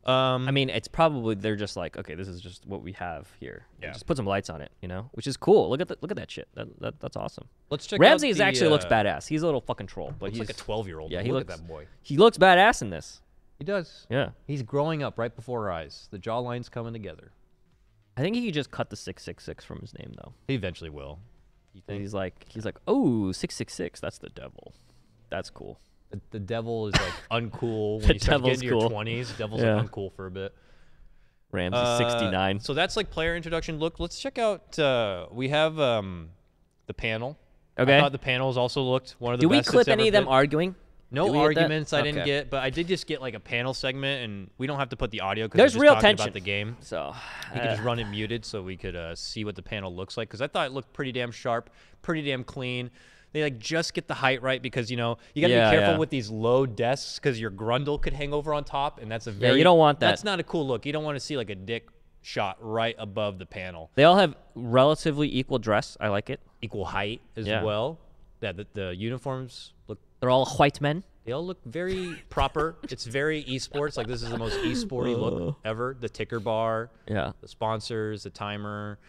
I mean, it's probably they're just like, okay, this is just what we have here. Yeah. Just put some lights on it, you know, which is cool. Look at that shit. That's awesome. Let's check Ramsey out actually looks badass. He's a little fucking troll, but looks he's like a 12-year-old. Yeah, Look at that boy. He looks badass in this. He does. Yeah. He's growing up right before our eyes. The jawline's coming together. I think he could just cut the 666 from his name though. He eventually will. You think? He's like, oh, 666. That's the devil. That's cool. The devil is like uncool when you start getting to your 20s. Devil's like uncool for a bit. Ramsey 69. So that's like player introduction. Look, let's check out. We have the panel. Okay. I thought the panels also looked one of the best. best. Do we clip any of them arguing? No arguments. I didn't get, but I did just get like a panel segment, and we don't have to put the audio because there's real tension about the game. So you could just run it muted so we could see what the panel looks like. Because I thought it looked pretty damn sharp, pretty damn clean. They like just get the height right because you know you got to be careful with these low desks because your grundle could hang over on top, and that's a very you don't want that. That's not a cool look. You don't want to see like a dick shot right above the panel. They all have relatively equal dress. I like it. Equal height as well. Yeah, the uniforms look. They're all white men. They all look very proper. It's very esports. Like this is the most esporty look ever. The ticker bar. Yeah. The sponsors, the timer.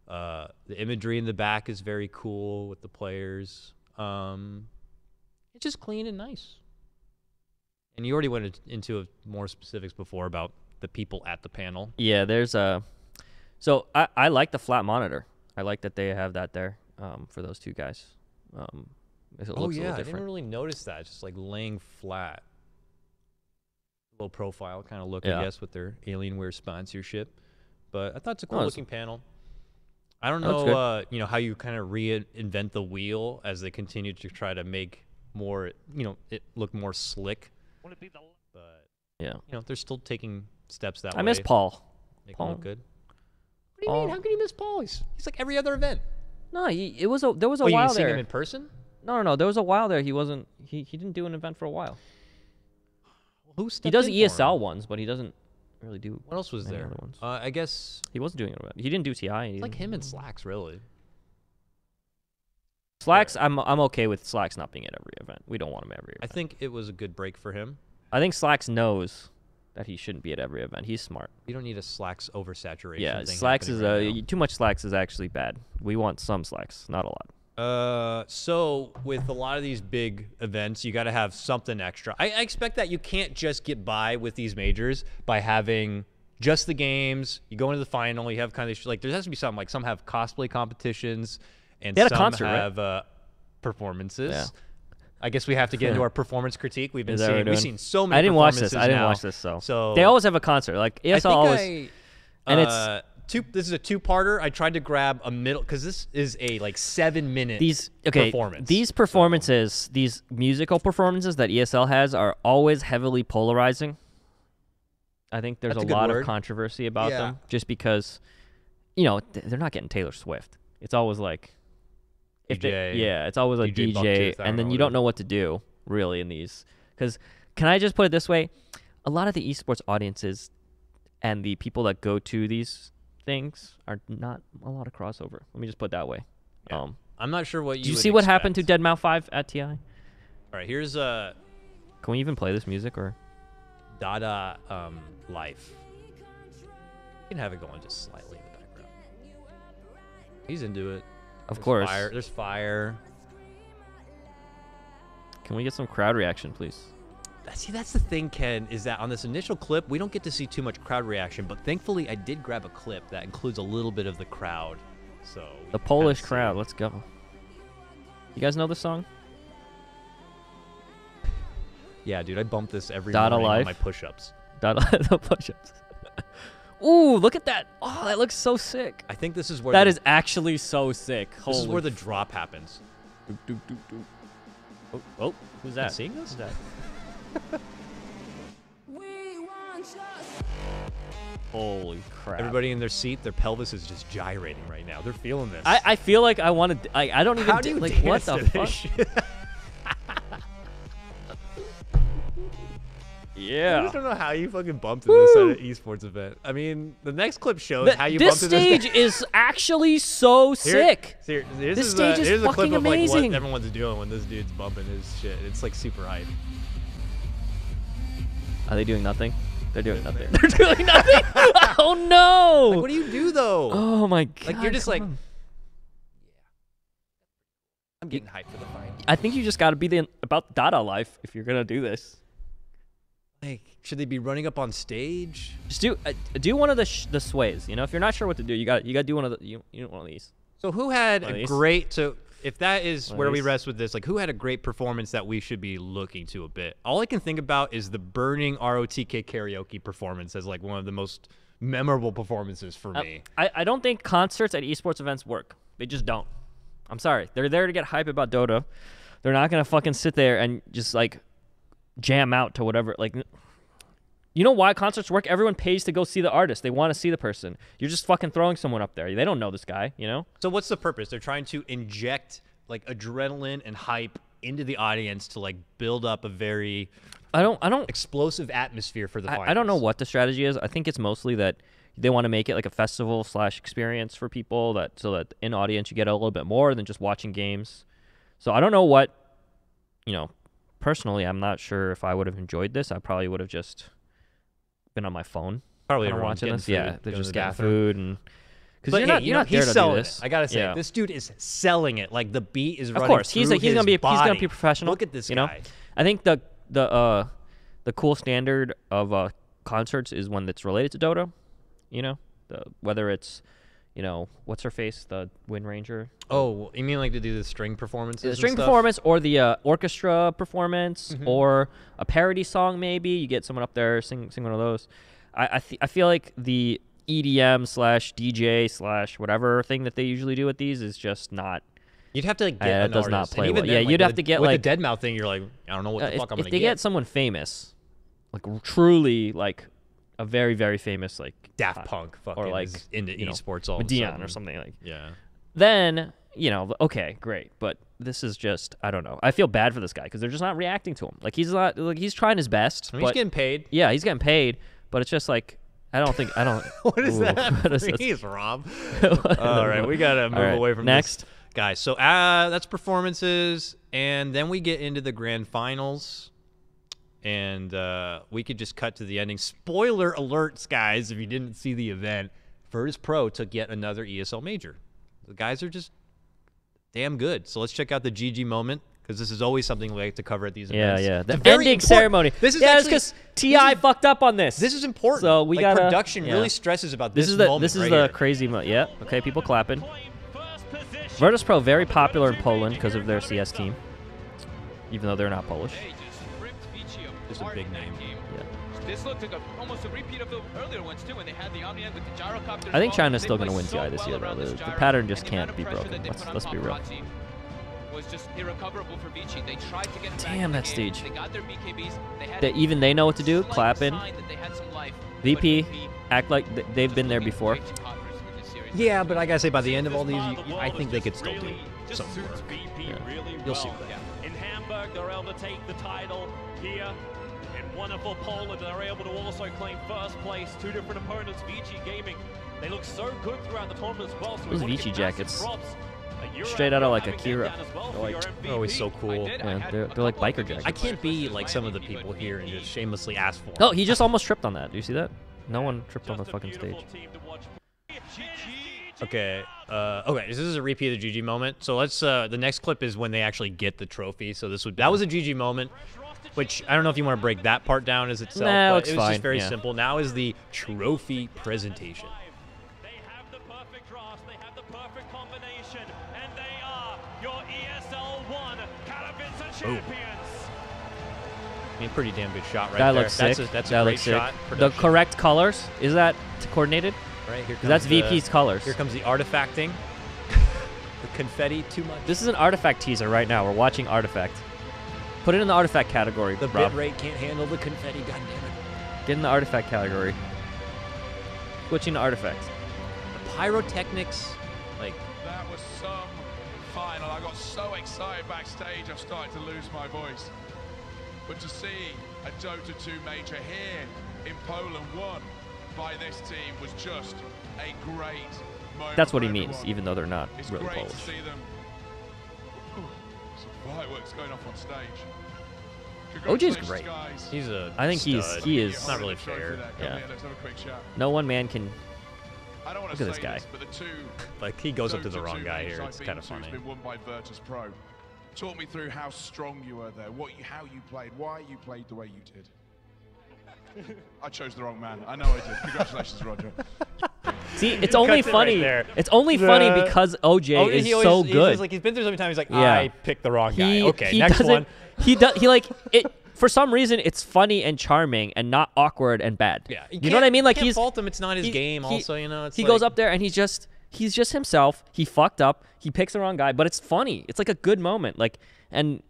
The imagery in the back is very cool with the players. It's just clean and nice. And you already went into more specifics before about the people at the panel. Yeah, there's a. So I like the flat monitor. I like that they have that there for those two guys. It looks a little different. I didn't really notice that. It's just like laying flat. Low profile kind of look, I guess, with their Alienware sponsorship. But I thought it's a cool looking panel. I don't know, you know, how you kind of reinvent the wheel as they continue to try to make more, you know, it look more slick. But yeah, you know, they're still taking steps that way. I miss Paul. Make him look good. What do you mean? How can you miss Paul? He's like every other event. No, there was a while there. You seen him in person? No. There was a while there. He wasn't. He didn't do an event for a while. Who stepped He does in ESL ones, but he doesn't really do. What else was there? Other ones. I guess he wasn't doing it. He didn't do TI. It's like him and Slacks, really. Slacks, I'm okay with Slacks not being at every event. We don't want him every event. I think it was a good break for him. I think Slacks knows that he shouldn't be at every event. He's smart. You don't need a Slacks oversaturation. Yeah, thing Slacks is right too much Slacks is actually bad. We want some Slacks, not a lot. So with a lot of these big events, you got to have something extra. I expect that you can't just get by with these majors by having just the games. You go into the final, you have kind of like there has to be something like some have cosplay competitions and some have performances. Yeah. I guess we have to get into our performance critique. We've seen so many. I didn't watch this. I didn't watch this. So they always have a concert. Like ESL always. And it's. This is a two-parter. I tried to grab a middle because this is a like 7-minute performance. These performances, these musical performances that ESL has are always heavily polarizing. I think there's a lot of controversy about them just because, you know, they're not getting Taylor Swift. It's always like, it's always a DJ, and then you don't know what to do really in these. Because can I just put it this way? A lot of the esports audiences and the people that go to these things are not a lot of crossover. Let me just put it that way. Yeah. I'm not sure what you. Did you see what happened to Deadmau 5 at TI? All right, here's Can we even play this music or? Dada Life. You can have it going just slightly in the background. He's into it. Of course. There's fire. Can we get some crowd reaction, please? See, that's the thing, Ken, is that on this initial clip, we don't get to see too much crowd reaction, but thankfully I did grab a clip that includes a little bit of the crowd. So the Polish crowd, let's go. You guys know this song? Yeah, dude, I bump this every Dada morning Life. on my push-ups. The push-ups. Ooh, look at that. Oh, that looks so sick. I think this is where that is actually so sick. This is where the drop happens. Oh, who's that? Seeing this? Who's that? Holy crap. Everybody in their seat, their pelvis is just gyrating right now. They're feeling this. I feel like I want to. I don't even. How do you like, dance what the to fuck? this shit? Yeah. I just don't know how you fucking bumped into this at an esports event. I mean, the next clip shows how you bumped into this. This stage is actually so sick. This stage is here's a clip fucking of like amazing. what everyone's doing when this dude's bumping his shit. It's like super hype. Are they doing nothing? They're doing nothing. They're doing nothing. Oh no! Like, what do you do though? Oh my god! Like you're just like, on. I'm getting hyped for the fight. I think you just got to be about Dada Life if you're gonna do this. Like, should they be running up on stage? Just do one of the sways. You know, if you're not sure what to do, you got to do one of the you know one of these. So who had a great? So if that is where we rest with this, like who had a great performance that we should be looking to a bit? All I can think about is the burning ROTK karaoke performance as like one of the most memorable performances for me. I don't think concerts at esports events work. They just don't. I'm sorry. They're there to get hype about Dota. They're not gonna fucking sit there and just like jam out to whatever. Like, you know why concerts work? Everyone pays to go see the artist. They want to see the person. You're just fucking throwing someone up there. They don't know this guy, you know? So what's the purpose? They're trying to inject like adrenaline and hype into the audience to like build up a very I don't explosive atmosphere for the finals. I don't know what the strategy is. I think it's mostly that they want to make it like a festival / experience for people so that in audience you get a little bit more than just watching games. So I don't know what, you know, personally I'm not sure if I would have enjoyed this. I probably would have just been on my phone. Probably watching this. Yeah, they're just getting bathroom. food and because you're not there to selling do this. it. I gotta say, this dude is selling it. Like the beat is running. Of course, he's gonna be professional. Look at this guy. Know? I think the cool standard of concerts is one that's related to Dota. You know, whether it's, you know, what's her face, the Wind Ranger. Oh, you mean like to do the string performances? The string performance, or the orchestra performance, or a parody song. Maybe you get someone up there sing one of those. I feel like the EDM / DJ / whatever thing that they usually do with these is just not. You'd have to like, get an it does artist. not play well. Yeah, you'd have to get with like the Deadmau5 thing. You're like, I don't know what the fuck I'm gonna get. If they get someone famous, like truly like a very very famous like Daft Punk, or like is into esports all Dion of a or something like. Yeah. Then you know, okay, great, but this is just I don't know. I feel bad for this guy because they're just not reacting to him. Like he's not like he's trying his best. I mean, he's getting paid. Yeah, he's getting paid, but it's just like. I don't. What is that? Please, Rob. All right, we gotta move away from next, this, guys. So that's performances, and then we get into the grand finals, and we could just cut to the ending. Spoiler alerts, guys! If you didn't see the event, Virtus Pro took yet another ESL major. The guys are just damn good. So let's check out the GG moment. Because this is always something we like to cover at these events. Yeah. The ending ceremony. This is because TI fucked up on this. This is important. So we got production really stresses about this moment. This is right the here. crazy moment. Yeah. Okay, people clapping. Virtus Pro very popular in Poland because of their CS team, even though they're not Polish. It's a big name. Yeah. This looked like almost a repeat of the earlier ones too, when they had the Omnium with the gyrocopter. I think China's still going to win TI this year, though. The pattern just can't be broken. Let's be real. Was just irrecoverable for Vici. They tried to get damn that stage. They got their BKBs. Even they know what to do. Clapping. VP act like they've been there before. Yeah, but I gotta say, by the end of all these, I think they could still do some work. Yeah. You'll see. In Hamburg, they're able to take the title. Here in wonderful Poland, they're able to also claim first place. Two different opponents, Vici Gaming. They look so good throughout the tournament as well. So those Vici jackets. Straight out of like Akira. They're always so cool. Yeah, they're like biker jackets. I can't be like some of the people here and just shamelessly ask for them. Oh, he just almost tripped on that. Do you see that? No one tripped on the fucking stage. Okay. Okay. This is a repeat of the GG moment. So let's. The next clip is when they actually get the trophy. So that was a GG moment, which I don't know if you want to break that part down as itself. No, but it's it was fine. just very simple. Now is the trophy presentation. Champions. I mean, pretty damn good shot right that there. Looks sick. That's that a great looks shot. Sick. The correct colors, is that coordinated? Right here. That's VP's colors. Here comes the artifacting. The confetti, too much. This is an artifact teaser right now. We're watching artifact. Put it in the artifact category. The Rob. bitrate can't handle the confetti. God damn it. Get in the artifact category. Switching to artifacts. The pyrotechnics, like. That was some final. I got so excited backstage, I started to lose my voice. But to see a Dota 2 major here in Poland won by this team was just a great moment. That's what he means, even though they're not really Polish. Polish. To see them. Some fireworks going off on stage. OJ's great. Guys. He's a. I think stud. he is. It's not really fair. Yeah. Let's have a quick chat. No one man can. I don't want Look to at this guy. This, but the two like he goes up to the Dota wrong 2 guy games here. It's I've kind of been to funny. has been won by Virtus Pro. Talk me through how strong you were there, how you played, why you played the way you did. I chose the wrong man. I know I did. Congratulations, Roger. See, it's only funny. It's only funny because OJ is so good. He's been through so many times. He's like, yeah. I picked the wrong guy. Okay, next one. He does. He like it. for some reason it's funny and charming and not awkward and bad. Yeah, you know what I mean? Like he's fault him. It's not his game. Also, you know, it's he goes up there and he's just himself. He fucked up. He picks the wrong guy, but it's funny. It's like a good moment. Like, and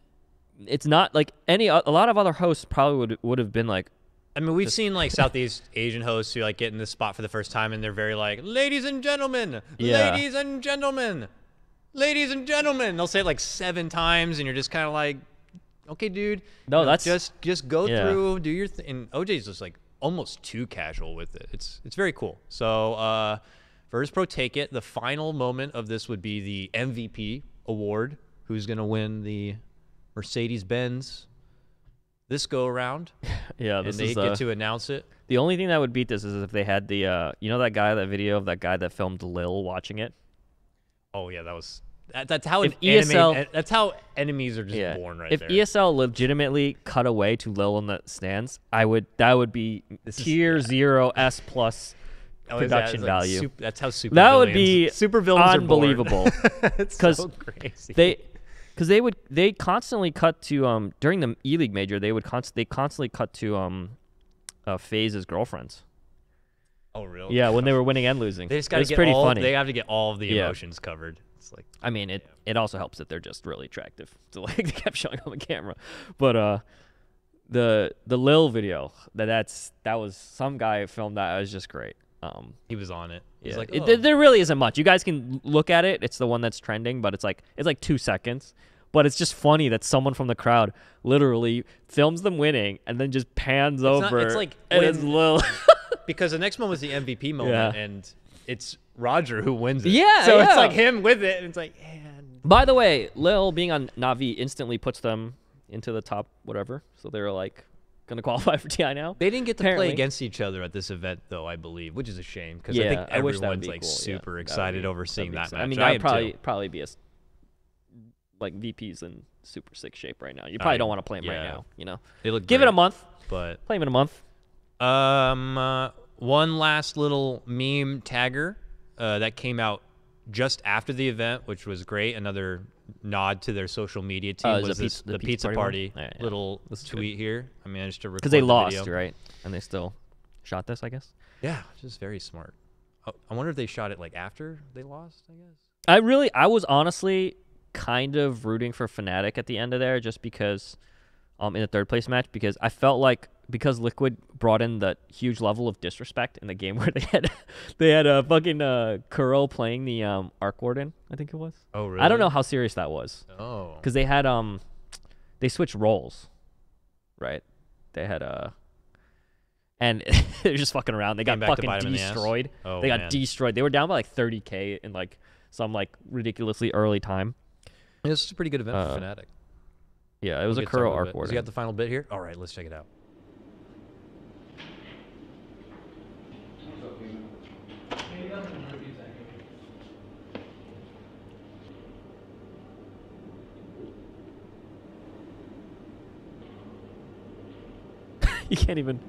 it's not like a lot of other hosts probably would have been like. I mean, we've seen like Southeast Asian hosts who like get in this spot for the first time and they're very like, ladies and gentlemen, ladies and gentlemen, ladies and gentlemen. They'll say it like 7 times and you're just kind of like, okay, dude. No, that's just go through, do your thing. And OJ's just like almost too casual with it. It's very cool. So Virtus Pro take it. The final moment of this would be the MVP award. Who's gonna win the Mercedes-Benz this go around? Yeah, and they get to announce it. The only thing that would beat this is if they had the you know that video of that guy that filmed Lil watching it. Oh yeah, that's how that's how enemies are just born right there. If ESL legitimately cut away to Lil in the stands, that would be tier 0 S+ production value. That's how super. That would be super villains unbelievable. It's so crazy. They constantly cut to during the E-League major they constantly cut to FaZe's girlfriends. Oh really? Yeah, when they were winning and losing. They just got to get funny. They have to get all of the emotions covered. It's like, I mean, it also helps that they're just really attractive. So like they kept showing on the camera, but the Lil video that was some guy filmed that. It was just great. He was on it. Yeah. Like, there really isn't much. You guys can look at it. It's the one that's trending, but it's like 2 seconds. But it's just funny that someone from the crowd literally films them winning and then just pans over. It's like it's Lil. Because the next moment was the MVP moment, and it's Roger who wins it. Yeah, so it's like him with it, and it's like. Man. By the way, Lil being on Na'Vi instantly puts them into the top whatever. So they're like going to qualify for TI now. They didn't get to play against each other at this event, though, I believe, which is a shame because I think everyone's like super excited over seeing that match. I mean, that would probably be like VP's in super sick shape right now. You probably don't want to play him right now. You know, they look give it a month, but play him in a month. One last little meme tagger that came out just after the event, which was great. Another nod to their social media team was the pizza party little tweet here. I managed to record because they lost, video. right? And they still shot this, I guess. Yeah, just very smart. I wonder if they shot it like after they lost. I guess. I was honestly kind of rooting for Fnatic at the end of there, just because, in the 3rd place match, because I felt like because Liquid brought in the huge level of disrespect in the game where they had a fucking Kuro playing the Arc Warden, I think it was. Oh really? I don't know how serious that was. Oh. Because they had they switched roles, right? They had and they're just fucking around. They got fucking destroyed. Oh, they got destroyed. They were down by like 30K in like some like ridiculously early time. This is a pretty good event for Fnatic. Yeah, it was a Kuro Arc Warden. You got the final bit here? All right, let's check it out. You can't even.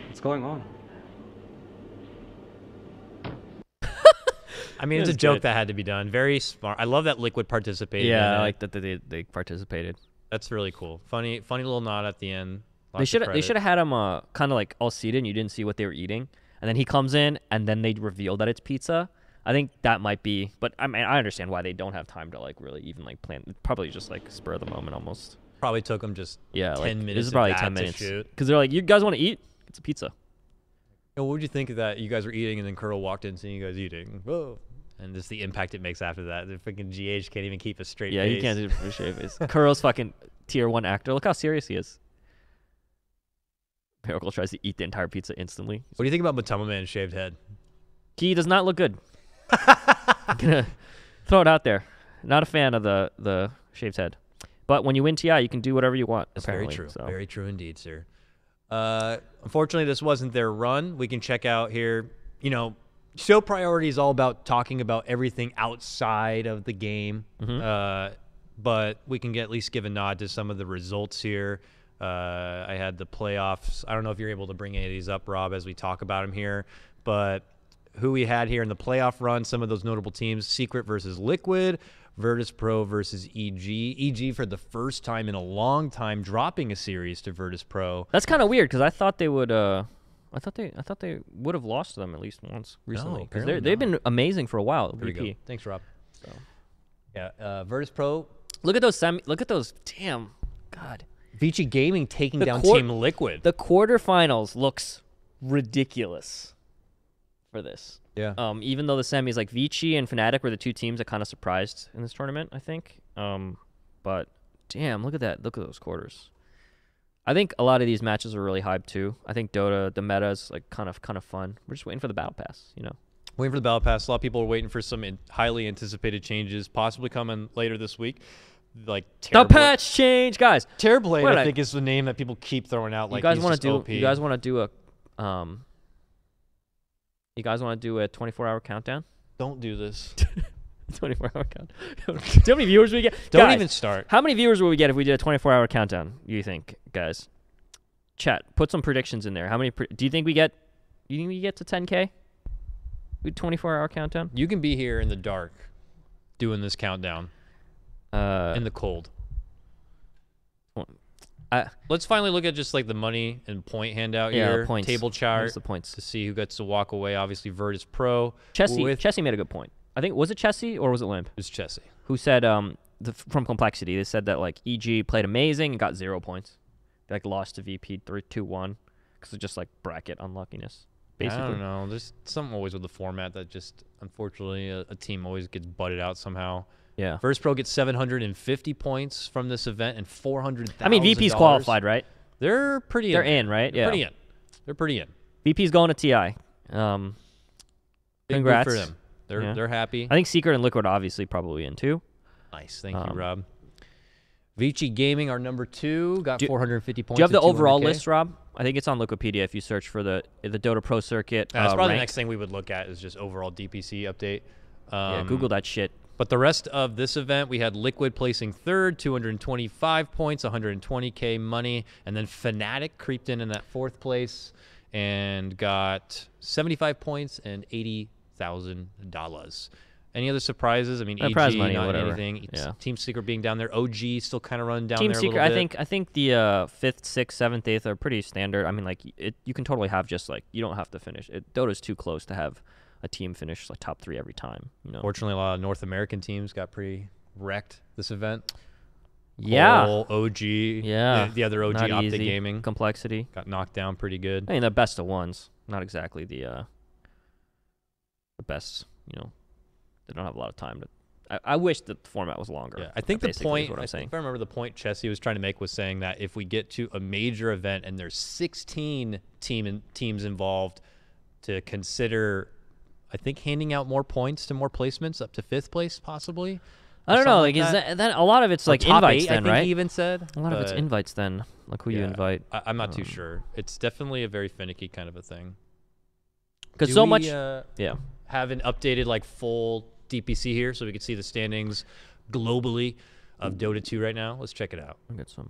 What's going on? I mean, it's a joke that had to be done. Very smart. I love that Liquid participated. Yeah, I like that they participated. That's really cool. Funny little nod at the end. They should have had him kind of like all seated and you didn't see what they were eating, and then he comes in and then they reveal that it's pizza. I think that might be, but I mean, I understand why they don't have time to like really even like plan. Probably just like spur of the moment almost. Probably took them just 10 minutes. This is probably 10 minutes because they're like, you guys want to eat? It's a pizza. What would you think of that? You guys were eating, and then Curl walked in, seeing you guys eating. Whoa! And just the impact it makes after that. The freaking GH can't even keep a straight face. Yeah, he can't keep a straight face. Curl's fucking tier 1 actor. Look how serious he is. Miracle tries to eat the entire pizza instantly. What do you think about Matoma Man's shaved head? He does not look good. I'm gonna throw it out there. Not a fan of the shaved head. But when you win TI, you can do whatever you want. That's very true. So. Very true indeed, sir. Unfortunately, this wasn't their run. We can check out here. You know, show priority is all about talking about everything outside of the game. But we can at least give a nod to some of the results here. I had the playoffs. I don't know if you're able to bring any of these up, Rob, as we talk about them here. But who we had here in the playoff run, some of those notable teams: Secret versus Liquid, Virtus.pro versus EG. EG for the first time in a long time dropping a series to Virtus.pro. That's kind of weird because I thought they would. I thought they would have lost to them at least once recently because they've been amazing for a while. There VP. we go. Thanks, Rob. So, yeah, Virtus.pro. Look at those Look at those. Damn. God. Vici Gaming taking down Team Liquid. The quarterfinals looks ridiculous for this. Yeah. Even though the semis, like Vici and Fnatic were the two teams that kind of surprised in this tournament, I think. But damn, look at that. Look at those quarters. I think a lot of these matches are really hyped too. I think Dota, the meta is like kind of fun. We're just waiting for the battle pass, you know. Waiting for the battle pass. A lot of people are waiting for some highly anticipated changes, possibly coming later this week. Like the patch change, guys. Terrorblade, I think, is the name that people keep throwing out. Like, you guys want to do? You guys want to do a? You guys want to do a 24-hour countdown? Don't do this. 24-hour countdown. Do you know how many viewers we get? Don't guys, even start. How many viewers will we get if we did a 24-hour countdown? You think, guys? Chat. Put some predictions in there. How many? Do you think we get? You think we get to 10K? With 24-hour countdown. You can be here in the dark, doing this countdown. In the cold. Let's finally look at just like the money and point handout here. Points. Table chart. Where's the points to see who gets to walk away. Obviously, Virtus.pro. Chessie made a good point. I think was it Chessie or was it Limp? It was Chessie. Who said from Complexity? They said that like EG played amazing and got 0 points. They like lost to VP 3-2-1 because of just like bracket unluckiness. Basically. I don't know. There's something always with the format that just unfortunately a team always gets butted out somehow. Yeah. Virtus.pro gets 750 points from this event and $400,000. I mean, VP's qualified, right? They're pretty. They're in, right? They're pretty in. They're pretty in. VP's going to TI. Congrats for them. They're happy. I think Secret and Liquid obviously probably in too. Nice, thank you, Rob. Vici Gaming, our number 2, got 450 points. Do you have the overall list, Rob? I think it's on Wikipedia if you search for the Dota Pro Circuit. That's probably rank. the next thing we would look at is just overall DPC update. Yeah, Google that shit. But the rest of this event, we had Liquid placing 3rd, 225 points, 120K money, and then Fnatic creeped in that 4th place and got 75 points and $80,000. Any other surprises? I mean, EG, prize money, not whatever. anything. Yeah. Team Secret being down there. OG still kind of running down Team there Secret, a little bit. I think the 5th, 6th, 7th, 8th are pretty standard. I mean, like you can totally have just like you don't have to finish. Dota's too close to have a team finish like top 3 every time. You know. Fortunately, a lot of North American teams got pretty wrecked this event. Yeah. Cole, OG. Yeah. The other OG, Not Optic easy. Gaming. Complexity. Got knocked down pretty good. I mean, the best of ones. Not exactly the best, you know. They don't have a lot of time to. I wish the format was longer. Yeah, I think the point. What I'm saying. If I remember the point Chessie was trying to make was saying that if we get to a major event and there's 16 teams involved, to consider, I think, handing out more points to more placements up to 5th place possibly. I don't know. Like is that a lot of it's like invites 8, then, I think right? he even said a lot of it's invites then, like who you invite. I'm not too sure. It's definitely a very finicky kind of a thing. Because so much. Yeah. Have an updated like full DPC here so we can see the standings globally of Dota 2 right now. Let's check it out. I'll get some.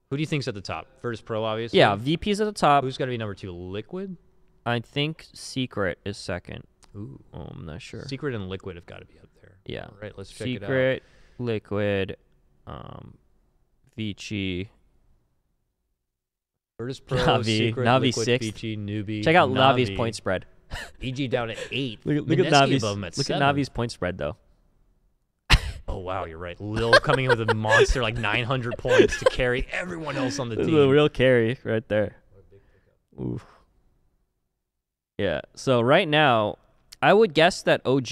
Who do you think's at the top? Virtus.pro, obviously. Yeah, VP's at the top. Who's got to be number 2? Liquid. I think Secret is 2nd. Ooh, I'm not sure. Secret and Liquid have got to be up there. Yeah. All right, let's check it out. Secret, Liquid, Vici. Virtus.pro, Navi, Secret, Navi Liquid, 6th. Vici, Newbie. Check out Navi. Navi's point spread. EG down at 8. Look at Navi's. Look at Navi's point spread though. Oh wow, you're right. Lil coming in with a monster like 900 points to carry everyone else on the This team. is a real carry right there. Oof. Yeah. So right now, I would guess that OG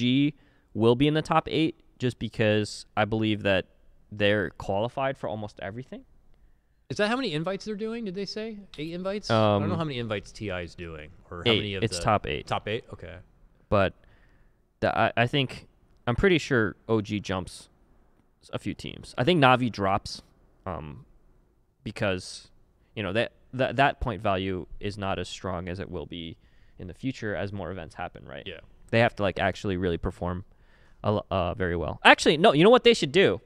will be in the top 8 just because I believe that they're qualified for almost everything. Is that how many invites they're doing? Did they say 8 invites? I don't know how many invites TI is doing, or how 8. many of It's the top 8. Top 8. Okay. But I think I'm pretty sure OG jumps a few teams. I think Navi drops, because you know that point value is not as strong as it will be in the future as more events happen. Right? Yeah. They have to like actually really perform, very well. Actually, no. You know what they should do?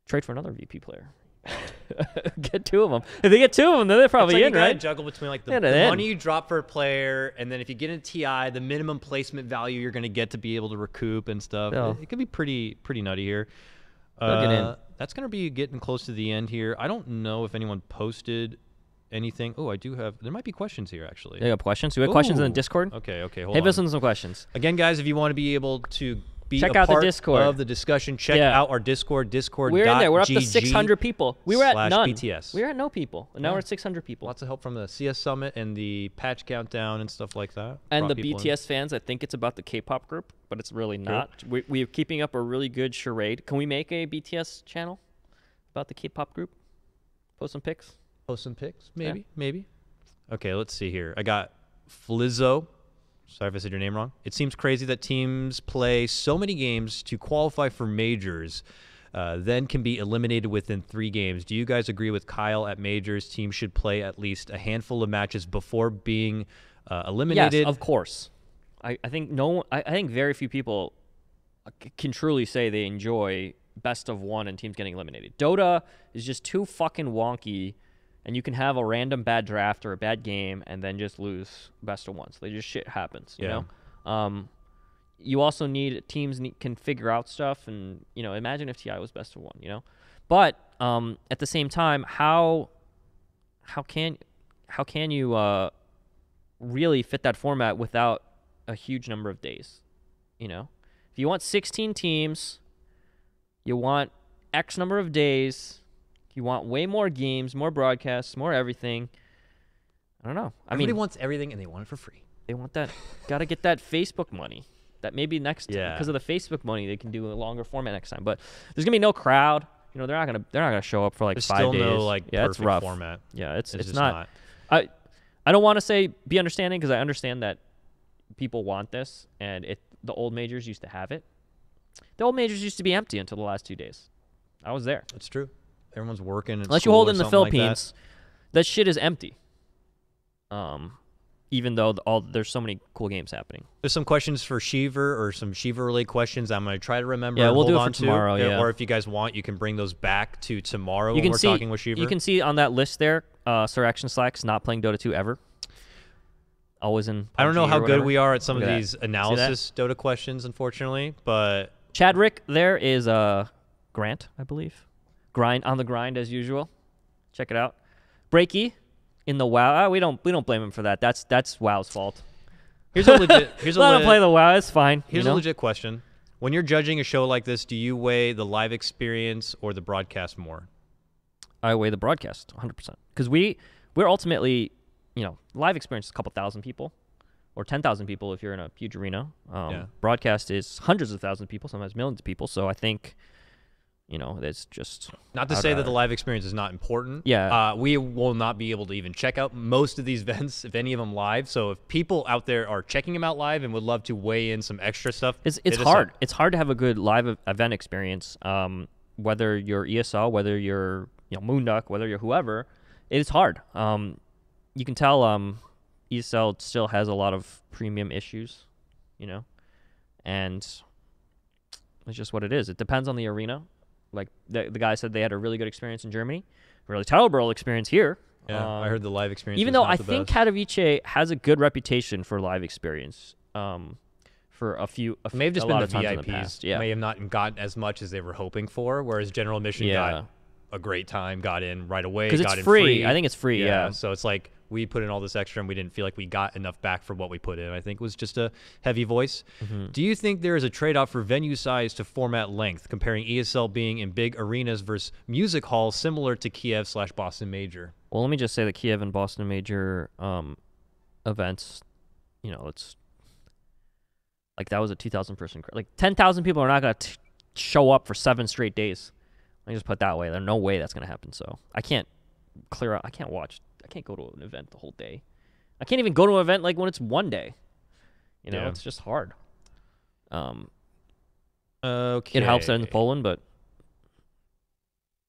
Trade for another VP player. Get 2 of them. If they get 2 of them, then they're probably like in, you gotta right? Juggle between like the money you drop for a player, and then if you get a TI, the minimum placement value you're gonna get to be able to recoup and stuff. Yeah. It could be pretty nutty here. Get in. That's gonna be getting close to the end here. I don't know if anyone posted anything. Oh, I do have. There might be questions here actually. You have questions? Do we have questions in the Discord? Okay. Hold on. Hit us with some questions. Again, guys, if you want to be able to be check a out part the Discord of the discussion, check out our Discord. We're in there. We're up to 600 people. We were at none. BTS. We were at no people, and now we're at 600 people. Lots of help from the CS Summit and the patch countdown and stuff like that. And the BTS fans, I think it's about the K-pop group, but it's really not. We're keeping up a really good charade. Can we make a BTS channel about the K-pop group? Post some pics? Maybe. Okay, let's see here. I got Flizzo. Sorry if I said your name wrong. It seems crazy that teams play so many games to qualify for majors, then can be eliminated within 3 games. Do you guys agree with Kyle at majors? Teams should play at least a handful of matches before being eliminated? Yes, of course. I think I think very few people can truly say they enjoy best of 1 and teams getting eliminated. Dota is just too fucking wonky. And you can have a random bad draft or a bad game and then just lose best of 1s. Like, just shit happens, you know? You also need teams can figure out stuff, and, you know, imagine if TI was best of 1, you know? But at the same time, how can you really fit that format without a huge number of days, you know? If you want 16 teams, you want X number of days, you want way more games, more broadcasts, more everything. I don't know. Everybody wants everything, and they want it for free. They want that. Got to get that Facebook money. That maybe because of the Facebook money, they can do a longer format next time. But there's gonna be no crowd. You know, they're not gonna show up for like there's 5 still days. No like yeah, perfect it's rough. format. Yeah, it's just not. I don't want to say be understanding, because I understand that people want this, and the old majors used to have it. The old majors used to be empty until the last 2 days. I was there. That's true. Everyone's working. Unless you hold in the Philippines, that shit is empty. Even though there's so many cool games happening. There's some questions for Shiver, or some Shiver-related questions I'm going to try to remember. Yeah, and we'll hold do it on for tomorrow, to. yeah. Or if you guys want, you can bring those back to tomorrow when we're talking with Shiver. You can see on that list there, Sir Action Slacks not playing Dota 2 ever. Always in PUBG. I don't know how or good whatever. we are at some Look of at these analysis Dota questions, unfortunately, but... Chadrick there is Grant, I believe. On the grind as usual. Check it out. Breaky in the WoW. We don't blame him for that. That's WoW's fault. Here's a legit. Let him play the WoW. It's fine. Here's a legit question: when you're judging a show like this, do you weigh the live experience or the broadcast more? I weigh the broadcast 100%, because we're ultimately, you know, live experience is a couple thousand people, or 10,000 people if you're in a huge arena. Broadcast is hundreds of thousands of people, sometimes millions of people. So I think, you know, it's just... Not to say that the live experience is not important. Yeah. We will not be able to even check out most of these events, if any of them live. So if people out there are checking them out live and would love to weigh in some extra stuff, it's hard. It's hard to have a good live event experience, whether you're ESL, whether you're Moonduck, whether you're whoever. It is hard. You can tell ESL still has a lot of premium issues, you know, and it's just what it is. It depends on the arena. Like the guy said, they had a really good experience in Germany, really terrible experience here. Yeah, I heard the live experience. Even though I think Katowice has a good reputation for live experience, for may have just been the VIPs. May have not gotten as much as they were hoping for, whereas general admission got a great time, got in right away, because got it's in free. I think it's free. Yeah. So it's like we put in all this extra and we didn't feel like we got enough back for what we put in. I think it was just a heavy voice. Do you think there is a trade-off for venue size to format length, comparing ESL being in big arenas versus music halls similar to Kiev/Boston Major? Well, let me just say the Kiev and Boston Major events, you know, it's like that was a 2,000 person crowd. Like 10,000 people are not going to show up for 7 straight days. Let me just put it that way. There's no way that's going to happen. So I can't I can't go to an event the whole day. I can't even go to an event like when it's one day. You know, it's just hard. Okay. It helps that in Poland, but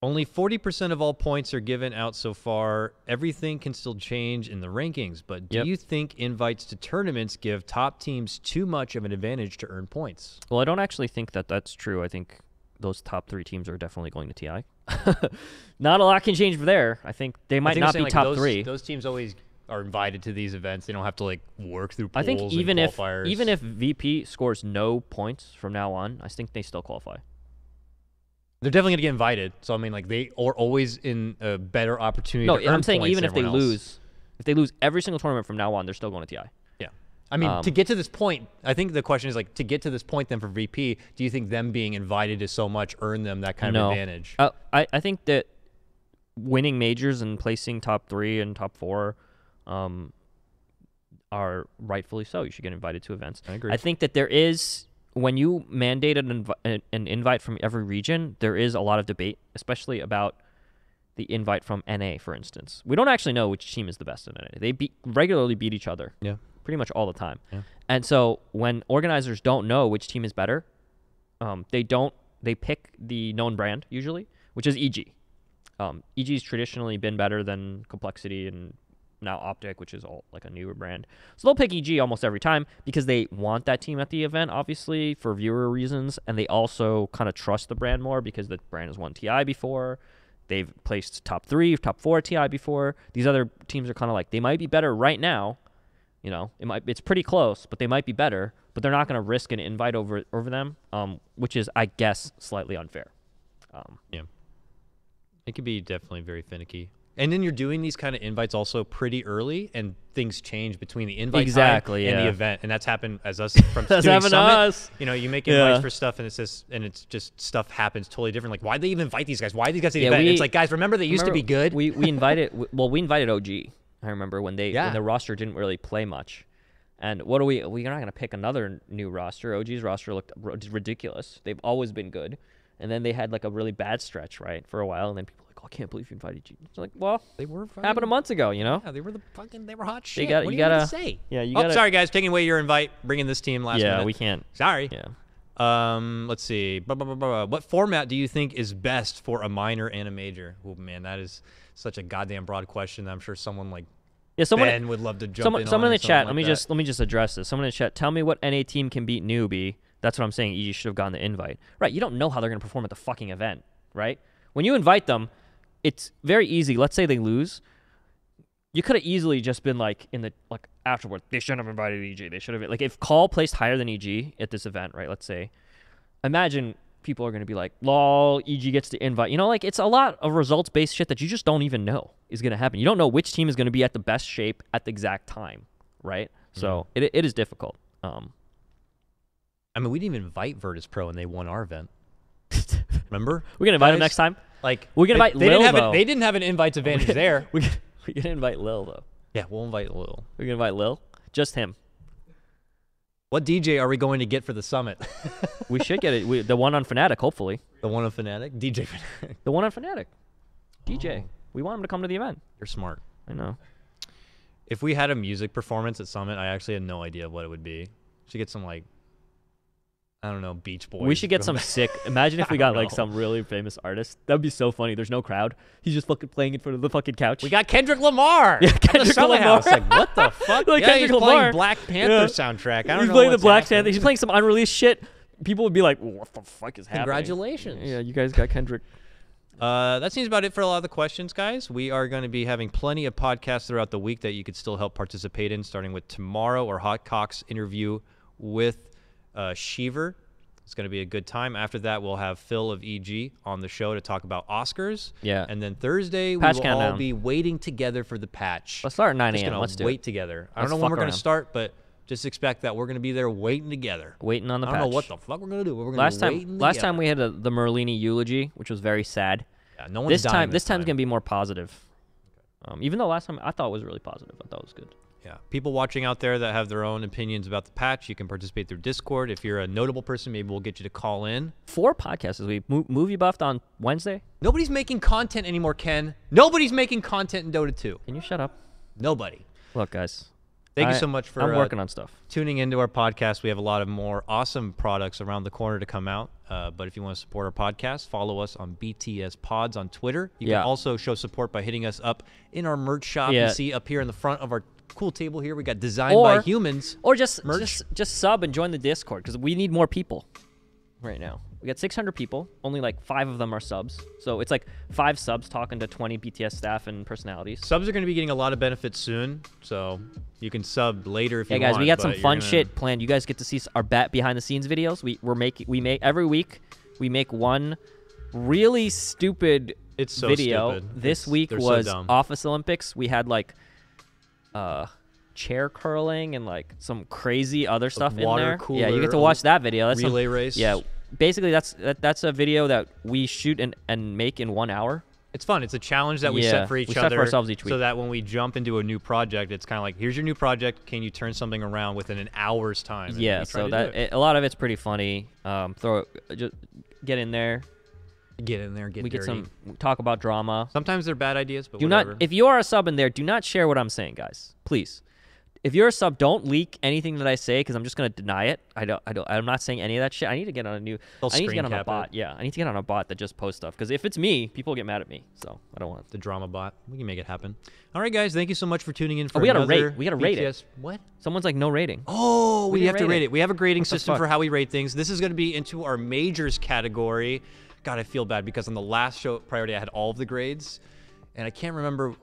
only 40% of all points are given out so far. Everything can still change in the rankings, but do you think invites to tournaments give top teams too much of an advantage to earn points? Well, I don't actually think that that's true. I think those top 3 teams are definitely going to TI. Not a lot can change there. I think they might not be top 3. Those teams always are invited to these events. They don't have to like work through pools. I think even and qualifiers. even if VP scores no points from now on, I think they still qualify. They're definitely going to get invited. So I mean, like they are always in a better opportunity. No, to earn I'm saying points even if they than everyone else. lose, if they lose every single tournament from now on, they're still going to TI. Yeah. I mean, to get to this point, I think the question is like to get to this point. Then for VP, do you think them being invited to so much earn them that kind of advantage? I think that winning majors and placing top 3 and top 4 are rightfully so. You should get invited to events. I agree. I think that there is, when you mandate an invite from every region, there is a lot of debate, especially about the invite from NA, for instance. We don't actually know which team is the best in NA. They regularly beat each other. Yeah. Pretty much all the time. Yeah. And so when organizers don't know which team is better, they pick the known brand usually, which is EG. EG's traditionally been better than Complexity and now Optic, which is all like a newer brand. So they'll pick EG almost every time because they want that team at the event, obviously, for viewer reasons, and they also kind of trust the brand more because the brand has won TI before. They've placed top 3, top 4 TI before. These other teams are kind of like, they might be better right now. You know, it's pretty close, but they might be better, but they're not going to risk an invite over them, which is, I guess, slightly unfair. Yeah. It could be definitely very finicky. And then you're doing these kind of invites also pretty early, and things change between the invite time and the event, and that's happened as us from that's doing happened Summit. To us. You know, you make invites for stuff, and it's just stuff happens totally different. Like, why'd they even invite these guys? Why did these guys the event? It's like, guys, remember they used to be good. We invited OG. I remember when the roster didn't really play much. And what are we're not going to pick another new roster. OG's roster looked ridiculous. They've always been good. And then they had like a really bad stretch, right, for a while. And then people were like, oh, I can't believe you invited G. It's like, well, they were happened a month ago, you know? Yeah, they were hot shit. What do you gotta say? Yeah, you gotta. Sorry, guys, taking away your invite, bringing this team last minute. Yeah, we can't. Sorry. Yeah. Let's see. What format do you think is best for a minor and a major? Oh man, that is such a goddamn broad question. I'm sure someone like Ben would love to jump in. Someone in the chat. Like let me just address this. Someone in the chat. Tell me what NA team can beat newbie. That's what I'm saying. You should have gotten the invite. Right. You don't know how they're going to perform at the fucking event, right? When you invite them, it's very easy. Let's say they lose. You could have easily just been like afterward. They shouldn't have invited EG. They should have like if Call placed higher than EG at this event, right? Let's say, imagine people are going to be like, lol, EG gets the invite. You know, like it's a lot of results-based shit that you just don't even know is going to happen. You don't know which team is going to be at the best shape at the exact time, right? So it is difficult. I mean, we didn't even invite Virtus Pro, and they won our event. Remember? We're gonna invite them next time. Like we're gonna invite Lil. They didn't have an invites advantage there. We're gonna invite Lil though. Yeah, we'll invite Lil. We're gonna invite Lil. Just him. What DJ are we going to get for the summit? We should get it. The one on Fnatic, hopefully. The one on Fnatic? DJ Fnatic. The one on Fnatic. DJ. We want him to come to the event. You're smart. I know. If we had a music performance at Summit, I actually had no idea what it would be. Should get some like, I don't know, Beach Boys. We should get some sick. Imagine if we got like some really famous artist. That'd be so funny. There's no crowd. He's just fucking playing in front of the fucking couch. We got Kendrick Lamar. Yeah, Kendrick Lamar. House. Like, what the fuck? Like yeah, Kendrick he's Lamar. Playing Black Panther soundtrack. I don't he's know playing the what's Black happening. Panther. He's playing some unreleased shit. People would be like, what the fuck is happening? Congratulations. Yeah, you guys got Kendrick. That seems about it for a lot of the questions, guys. We are going to be having plenty of podcasts throughout the week that you could still help participate in, starting with tomorrow, our HotCox interview with Sheaver. It's going to be a good time. After that, we'll have Phil of EG on the show to talk about Oscars. Yeah. And then Thursday, Patch we will countdown. all be waiting together for the patch. Let's start at 9 Just a.m. gonna Let's do wait it. together. I Let's don't know when we're fuck going to around. start, but just expect that we're going to be there waiting together. Waiting on the patch. I don't know what the fuck we're going to do. But we're going to be waiting Last together. time we had the Merlini eulogy, which was very sad. Yeah, no one's dying This time's going to be more positive. Even though last time I thought it was really positive. I thought it was good. Yeah, people watching out there that have their own opinions about the patch, you can participate through Discord. If you're a notable person, maybe we'll get you to call in. 4 podcasts this week. Movie Buffed on Wednesday. Nobody's making content anymore, Ken. Nobody's making content in Dota 2. Can you shut up? Nobody. Look, guys. Thank you so much for I'm working on stuff. Tuning into our podcast. We have a lot of more awesome products around the corner to come out. But if you want to support our podcast, follow us on BTS Pods on Twitter. You can also show support by hitting us up in our merch shop. You see up here in the front of our cool table here, we got Designed by Humans. Or just sub and join the Discord because we need more people right now. We got 600 people. Only like 5 of them are subs. So it's like 5 subs talking to 20 BTS staff and personalities. Subs are going to be getting a lot of benefits soon, so you can sub later if you want. Yeah, guys, we got some fun shit planned. You guys get to see our behind the scenes videos. We make every week. We make one really stupid video. Stupid. This week was Office Olympics. We had like chair curling and like some crazy other stuff in there. Yeah, you get to watch that video. That's relay race. Yeah, basically that's a video that we shoot and make in 1 hour. It's fun. It's a challenge that we set for each other. We set for ourselves each week. So that when we jump into a new project, it's kind of like, here's your new project. Can you turn something around within an hour's time? Yeah, so that a lot of it's pretty funny. Just get in there. Get in there, we get some talk about drama. Sometimes they're bad ideas, but if you are a sub in there, do not share what I'm saying, guys. Please. If you're a sub, don't leak anything that I say because I'm just gonna deny it. I'm not saying any of that shit. I need to get on a bot. Yeah, I need to get on a bot that just posts stuff. Because if it's me, people get mad at me. So I don't want it. The drama bot. We can make it happen. All right, guys. Thank you so much for tuning in. We gotta rate. We gotta rate it. What? Someone's like no rating. Oh, we have to rate it. We have a grading system for how we rate things. This is gonna be into our majors category. God, I feel bad because on the last show priority I had all of the grades, and I can't remember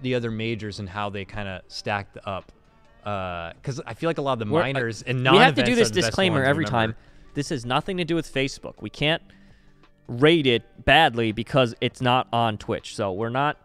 the other majors and how they kind of stacked up. Because I feel like a lot of the minors and non-events we have to do this are the disclaimer best ones, every time. This has nothing to do with Facebook. We can't rate it badly because it's not on Twitch. So we're not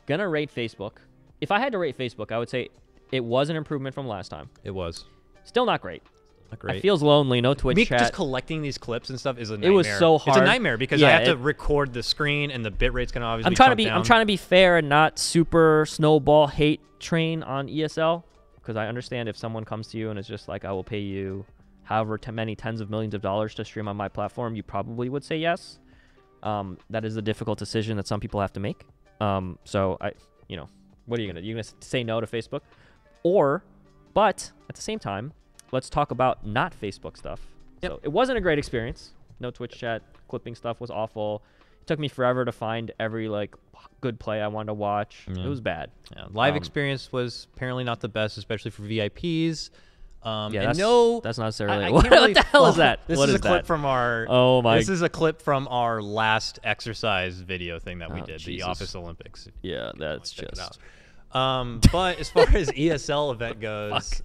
gonna rate Facebook. If I had to rate Facebook, I would say it was an improvement from last time. It was. Still not great. Not great. It feels lonely. No Twitch chat. Just collecting these clips and stuff is a nightmare. It was so hard. It's a nightmare because I have to record the screen and the bit rate's gonna obviously. I'm trying to be fair and not super snowball hate train on ESL. Because I understand if someone comes to you and is just like, I will pay you however many tens of millions of dollars to stream on my platform, you probably would say yes. That is a difficult decision that some people have to make. So what are you gonna do? You're gonna say no to Facebook, but at the same time, let's talk about not Facebook stuff. Yep. So it wasn't a great experience. No Twitch chat, clipping stuff was awful. It took me forever to find every good play I wanted to watch. It was bad. Yeah. Live experience was apparently not the best, especially for VIPs. That's not necessarily. What the hell is that? This is a clip from our. Oh my! This is a clip from our last exercise video thing that we did, Jesus. the Office Olympics. Yeah, that's just. But as far as ESL event goes,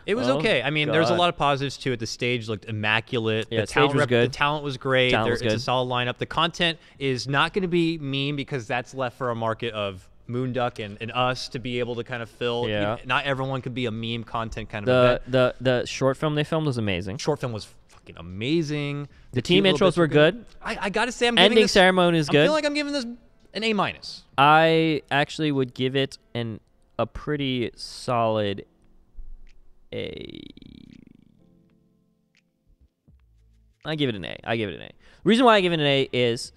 it was okay. I mean, there's a lot of positives to it. The stage looked immaculate. Yeah, the stage was good. The talent was great. It's a solid lineup. The content is not going to be mean because that's left for a market of Moonduck and us to be able to kind of fill. Yeah. Not everyone could be a meme content kind of event. The short film they filmed was amazing. Short film was fucking amazing. The team intros were good. I got to say, ending ceremony is good. I feel like I'm giving this an A-. I actually would give it a pretty solid A. I give it an A. The reason why I give it an A is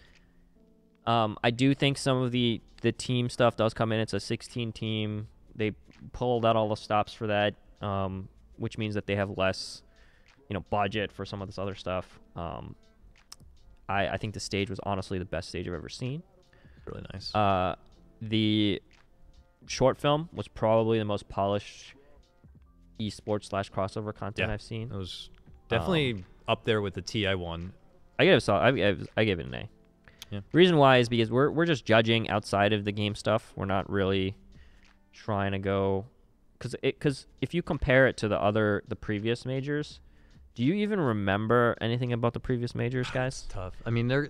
I do think some of the team stuff does come in. It's a 16 team. They pulled out all the stops for that, which means that they have less, budget for some of this other stuff. I think the stage was honestly the best stage I've ever seen. Really nice. The short film was probably the most polished esports / crossover content I've seen. It was definitely up there with the TI one. I gave it an A. Yeah. Reason why is because we're just judging outside of the game stuff. We're not really trying to go because if you compare it to the previous majors. Do you even remember anything about the previous majors, guys? It's tough. I mean, those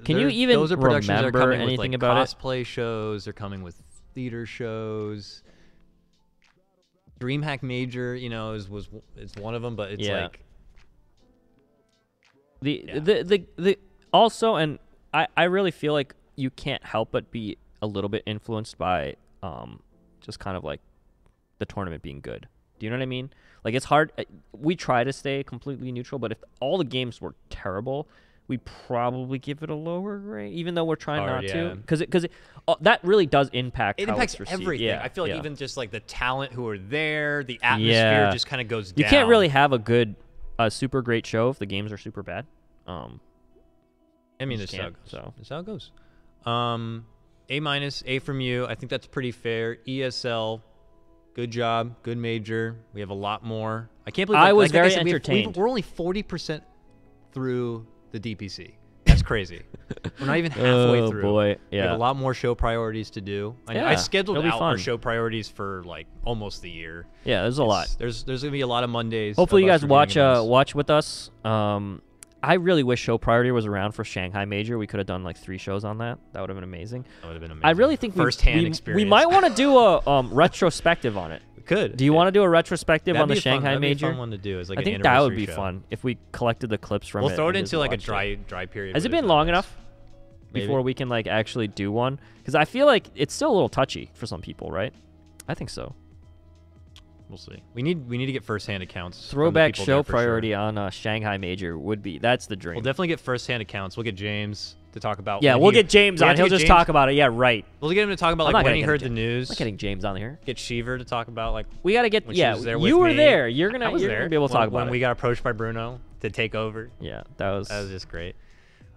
are productions that are coming anything with, about cosplay shows. They're coming with theater shows. DreamHack Major, is one of them, but it's the also, and I really feel like you can't help but be a little bit influenced by just kind of like the tournament being good. Do you know what I mean? Like, it's hard. We try to stay completely neutral, but if all the games were terrible, we'd probably give it a lower grade, even though we're trying not to. Because that really does impact how it's received. Everything. Yeah, I feel like even just like the talent who are there, the atmosphere just kind of goes down. You can't really have a super great show if the games are super bad. I mean, this is how it goes. A-, A from you. I think that's pretty fair. ESL. Good job, good major. We have a lot more. I can't believe I was very entertained. We're only 40% through the DPC. That's crazy. We're not even halfway through. Oh boy, We have a lot more show priorities to do. I scheduled out our show priorities for like almost the year. Yeah, there's a lot. There's gonna be a lot of Mondays. Hopefully you guys watch with us. I really wish show priority was around for Shanghai Major. We could have done like 3 shows on that. That would have been amazing. That would have been amazing. I really think first-hand experience. We might want to do a retrospective on it. We could. Do you want to do a retrospective on the Shanghai That'd Major? Be a fun one to do. As like I think that would be fun if we collected the clips from it. We'll throw it into like a dry period. Has it been long enough before we can like actually do one? Because I feel like it's still a little touchy for some people, right? I think so. We'll see. We need to get first-hand accounts. Throwback show priority on Shanghai Major would be that's the dream. We'll definitely get first-hand accounts. We'll get James to talk about. Yeah, we'll get James on. He'll just talk about it. Yeah, right. We'll get him to talk about like when he heard the news. I'm not getting James on here. Get Shiver to talk about like. We gotta get. Yeah, you were there. You're gonna be able to talk about it. When we got approached by Bruno to take over. Yeah, that was just great.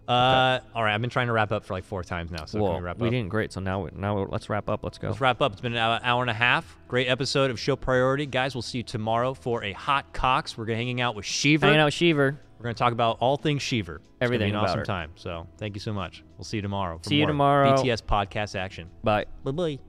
All right, I've been trying to wrap up for like 4 times now. So can we wrap up? We didn't. Great. So now let's wrap up. Let's go. Let's wrap up. It's been an hour and a half. Great episode of Show Priority, guys. We'll see you tomorrow for a HotCox. We're gonna hanging out with Shiver. Hanging out with Shiver. We're gonna talk about all things Shiver. Everything it's gonna be an awesome about time. So thank you so much. We'll see you tomorrow. See you tomorrow. BTS podcast action. Bye. Bye bye.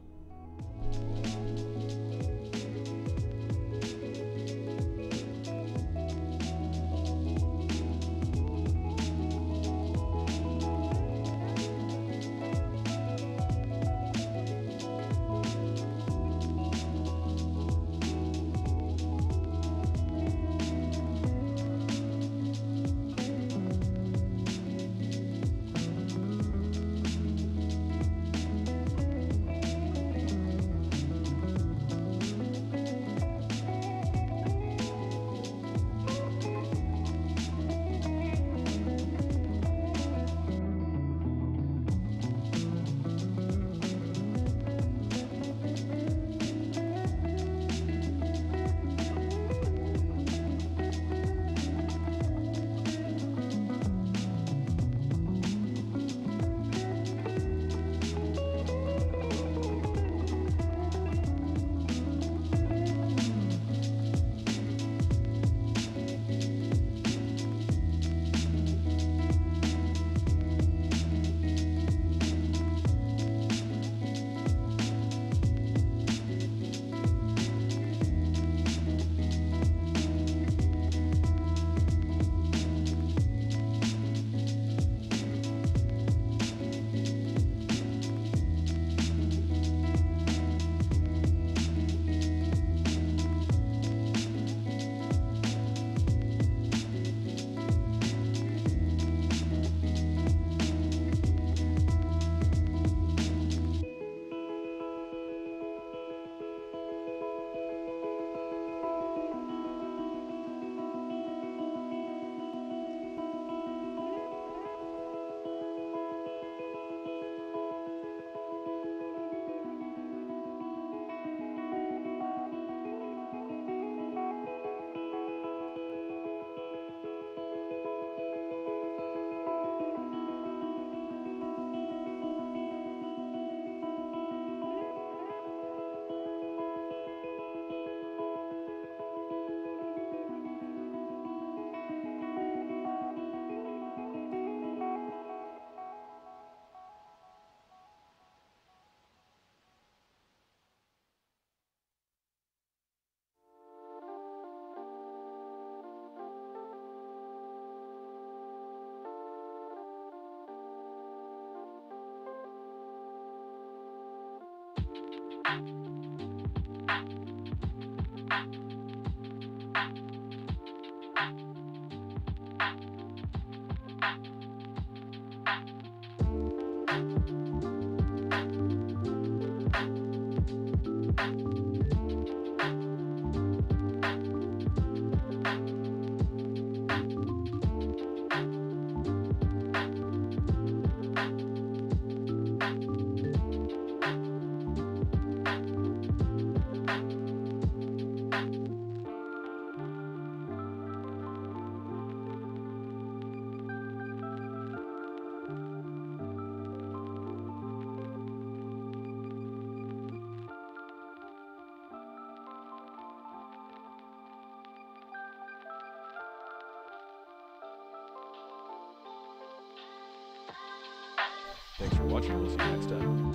watching. We'll see you next time.